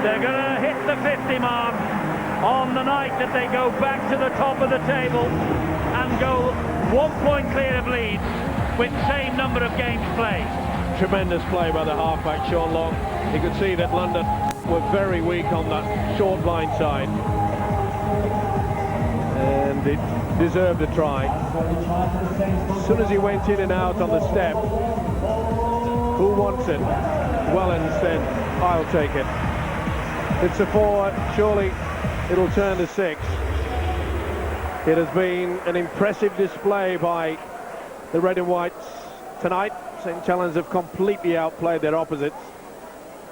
They're going to hit the 50 mark on the night that they go back to the top of the table and go 1 point clear of Leeds with the same number of games played. Tremendous play by the halfback, Sean Long. You could see that London were very weak on that short line side. And it deserved a try. As soon as he went in and out on the step, who wants it? Wellens said, I'll take it. It's a 4, surely it'll turn to 6. It has been an impressive display by the Red and Whites tonight. St Helens have completely outplayed their opposites.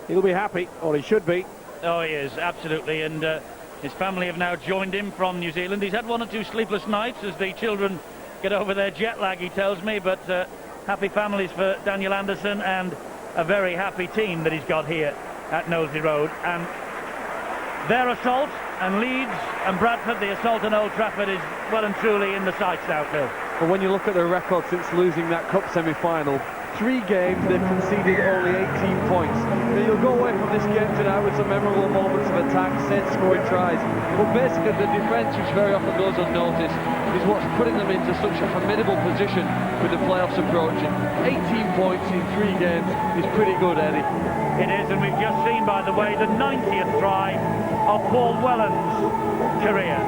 He'll be happy, or he should be. Oh, he is, absolutely, and his family have now joined him from New Zealand. He's had 1 or 2 sleepless nights as the children get over their jet lag, he tells me, but happy families for Daniel Anderson, and a very happy team that he's got here at Knowsley Road. And their assault, and Leeds and Bradford, the assault on Old Trafford is well and truly in the sights now, Phil. But when you look at the record since losing that cup semi-final, 3 games they've conceded only 18 points. Now, you'll go away from this game tonight with some memorable moments of attack, Saints scoring tries, but basically the defence, which very often goes unnoticed, is what's putting them into such a formidable position with the playoffs approaching. 18 points in 3 games is pretty good, Eddie. It is, and we've just seen, by the way, the 90th try of Paul Wellens' career.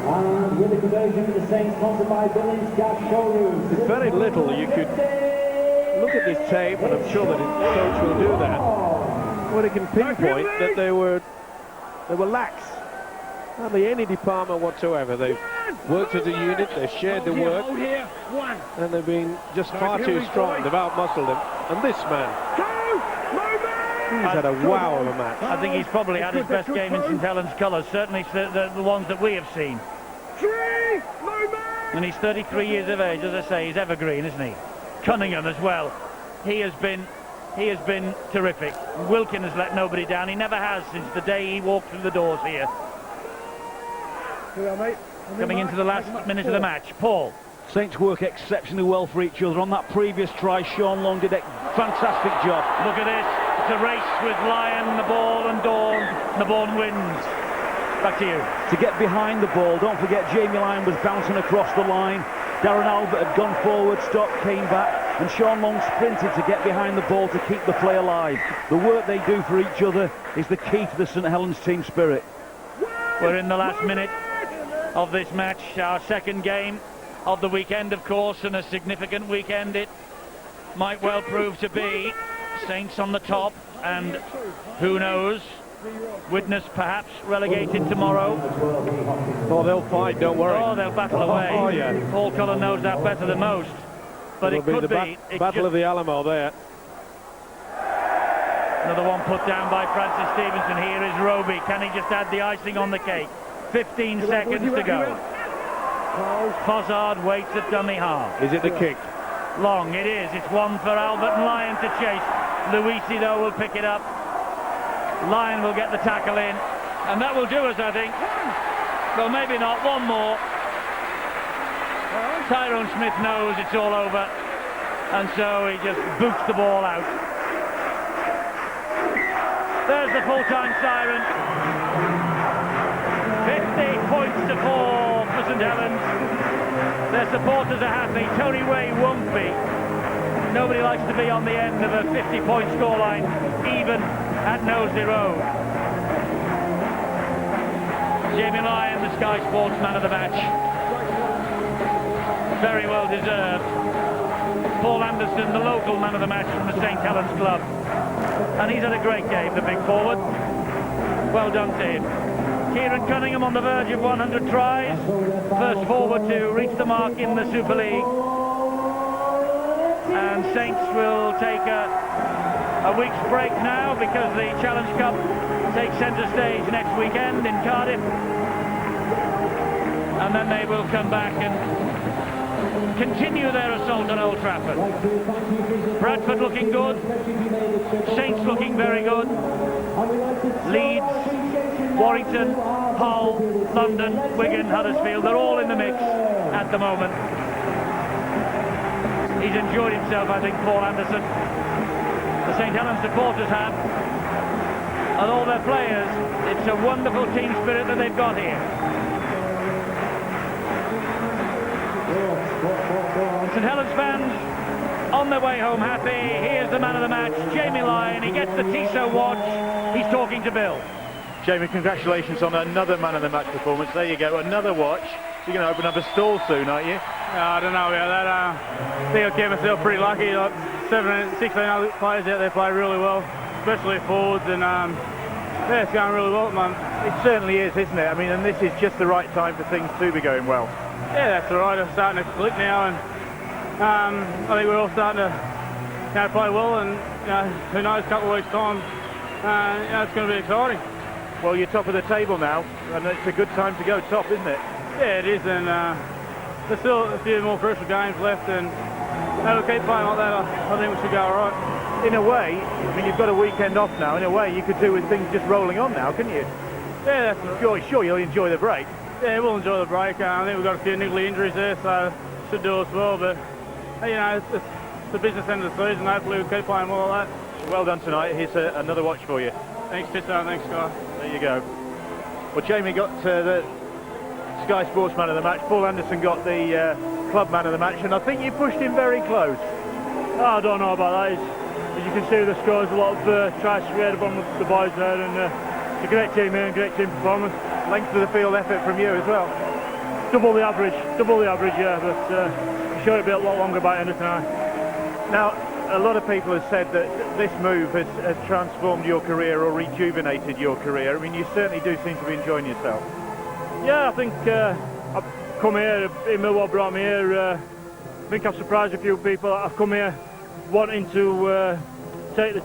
And with the conversion of the Saints, sponsored by Billings Gas Showroom. There's very little you could look at this tape, and I'm sure that his coach will do that, where he can pinpoint that they were lax. Hardly any department whatsoever. They've worked as a unit, they've shared the work, and they've been just far too strong. They've out-muscled him. And this man, he's had a wow of a match. I think he's probably had his best game in St Helens colours, certainly the ones that we have seen. And he's 33 years of age, as I say, he's evergreen, isn't he? Cunningham as well. He has been terrific. Wilkin has let nobody down. He never has since the day he walked through the doors here. Coming into the last minute of the match, Paul. Saints work exceptionally well for each other. On that previous try, Sean Long did a fantastic job. Look at this. It's a race with Lyon, the ball, and Dawn. And the ball wins. Back to you. To get behind the ball, don't forget Jamie Lyon was bouncing across the line. Darren Albert had gone forward, stopped, came back. and Sean Long sprinted to get behind the ball to keep the play alive. The work they do for each other is the key to the St Helens team spirit. We're in the last minute of this match, our second game of the weekend, of course, and a significant weekend it might well prove to be. Saints on the top, and who knows, Widnes perhaps relegated tomorrow. Oh, they'll fight, don't worry. Oh, they'll battle away. Oh, yeah. Paul Cullen knows that better than most. But It'll it could be be. Battle of the Alamo there. Another one put down by Francis Stevenson. Here is Roby. Can he just add the icing on the cake? 15 seconds to go. Pozzard waits at dummy half. Is it the kick? Long, it is. It's one for Albert and Lyon to chase. Luisi, though, will pick it up. Lyon will get the tackle in. And that will do us, I think. Well, maybe not. One more. Tyrone Smith knows it's all over. And so he just boots the ball out. There's the full-time siren. 50 points to 4 for St Helens. Their supporters are happy. Tony Ray won't be. Nobody likes to be on the end of a 50-point scoreline, even at Knowsley Road. Jamie Lyon, the Sky Sports man of the match. Very well deserved. Paul Anderson, the local man of the match from the St Helens club. And he's had a great game, the big forward. Well done to him. Kieran Cunningham on the verge of 100 tries. First forward to reach the mark in the Super League. And Saints will take a week's break now because the Challenge Cup takes centre stage next weekend in Cardiff. And then they will come back and continue their assault on Old Trafford. Bradford looking good. Saints looking very good. Leeds, Warrington, Hull, London, Wigan, Huddersfield, they're all in the mix at the moment. He's enjoyed himself, I think, Paul Anderson. The St Helens supporters have. And all their players. It's a wonderful team spirit that they've got here. St Helens fans on their way home happy. Here's the man of the match, Jamie Lyon. He gets the Tissot watch. He's talking to Bill. Jamie, congratulations on another man of the match performance. There you go, another watch. You're going to open up a stall soon, aren't you? I don't know about that. I think I kept myself pretty lucky. Like 16 other players out there play really well, especially forwards, and yeah, it's going really well at the moment. It certainly is, isn't it? I mean, and this is just the right time for things to be going well. Yeah, that's all right. It's starting to click now, and I think we're all starting to play well, and who knows, a couple of weeks' time, it's going to be exciting. Well, you're top of the table now, and it's a good time to go top, isn't it? Yeah, it is, and there's still a few more crucial games left, and we'll keep playing like that. I think we should go all right. In a way, I mean, you've got a weekend off now. In a way, you could do with things just rolling on now, couldn't you? Yeah, Sure, you'll enjoy the break. Yeah, we'll enjoy the break. I think we've got a few niggly injuries there, so should do us well. But it's the business end of the season. Hopefully, we'll keep playing well like that. Well done tonight. Here's another watch for you. Thanks, Tissot. Thanks, Sky. There you go. Well, Jamie got the Sky Sports man of the match. Paul Anderson got the club man of the match, and I think you pushed him very close. I don't know about that. As you can see, the scores, a lot of tries created from the boys there, and it's a great team here, and great team performance. Length of the field effort from you as well. Double the average, yeah, but I'm sure it'll be a lot longer by the end of tonight. Now, a lot of people have said that this move has transformed your career or rejuvenated your career. I mean, you certainly do seem to be enjoying yourself. Yeah, I think I've come here, Millwall brought me here. I think I've surprised a few people. I've come here wanting to take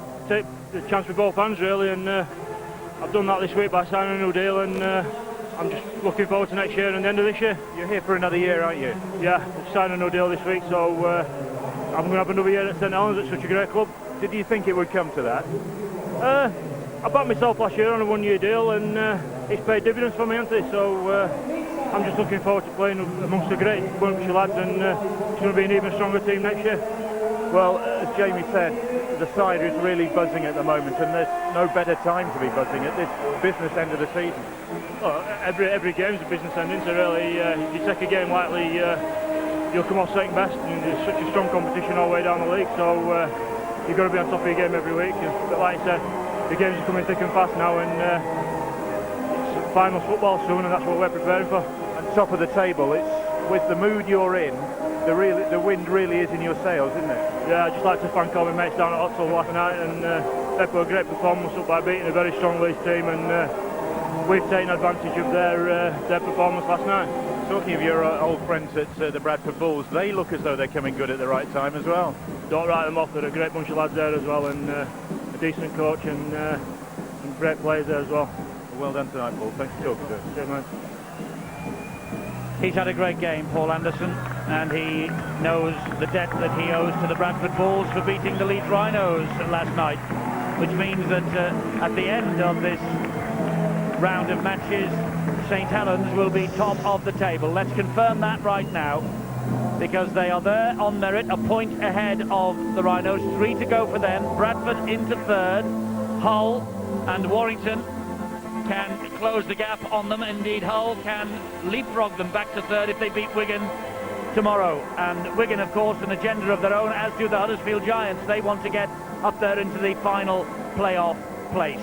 the chance with both hands, really, and I've done that this week by signing a new deal, and I'm just looking forward to next year and the end of this year. You're here for another year, aren't you? Yeah, I've signed a new deal this week, so I'm going to have another year at St Helens. It's such a great club. Did you think it would come to that? I backed myself last year on a one-year deal, and it's paid dividends for me, hasn't it? So I'm just looking forward to playing amongst the great Worcestershire lads, and it's going to be an even stronger team next year. Well, as Jamie said, the side is really buzzing at the moment, and there's no better time to be buzzing at this business end of the season. Well, every game's a business ending, so really, if you take a game lightly, you'll come off second best, and there's such a strong competition all the way down the league, so you've got to be on top of your game every week. But like I said, the games are coming thick and fast now, and it's finals football soon, and that's what we're preparing for. And top of the table, it's with the mood you're in, the wind really is in your sails, isn't it? Yeah, I'd just like to thank all my mates down at Oxford last night, and they put a great performance up by beating a very strong Leeds team, and we've taken advantage of their performance last night. Talking of your old friends at the Bradford Bulls, they look as though they're coming good at the right time as well. Don't write them off, they're a great bunch of lads there as well, and a decent coach, and some great players there as well. Well done tonight, Paul. Thanks for talking to us. Cheers, man. He's had a great game, Paul Anderson, and he knows the debt that he owes to the Bradford Bulls for beating the Leeds Rhinos last night, which means that at the end of this round of matches, St Helens will be top of the table. Let's confirm that right now, because they are there on merit, a point ahead of the Rhinos, 3 to go for them. Bradford into third, Hull and Warrington can close the gap on them. Indeed, Hull can leapfrog them back to third if they beat Wigan tomorrow. And Wigan, of course, an agenda of their own, as do the Huddersfield Giants. They want to get up there into the final playoff place.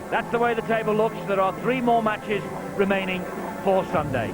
That's the way the table looks. There are 3 more matches remaining for Sunday.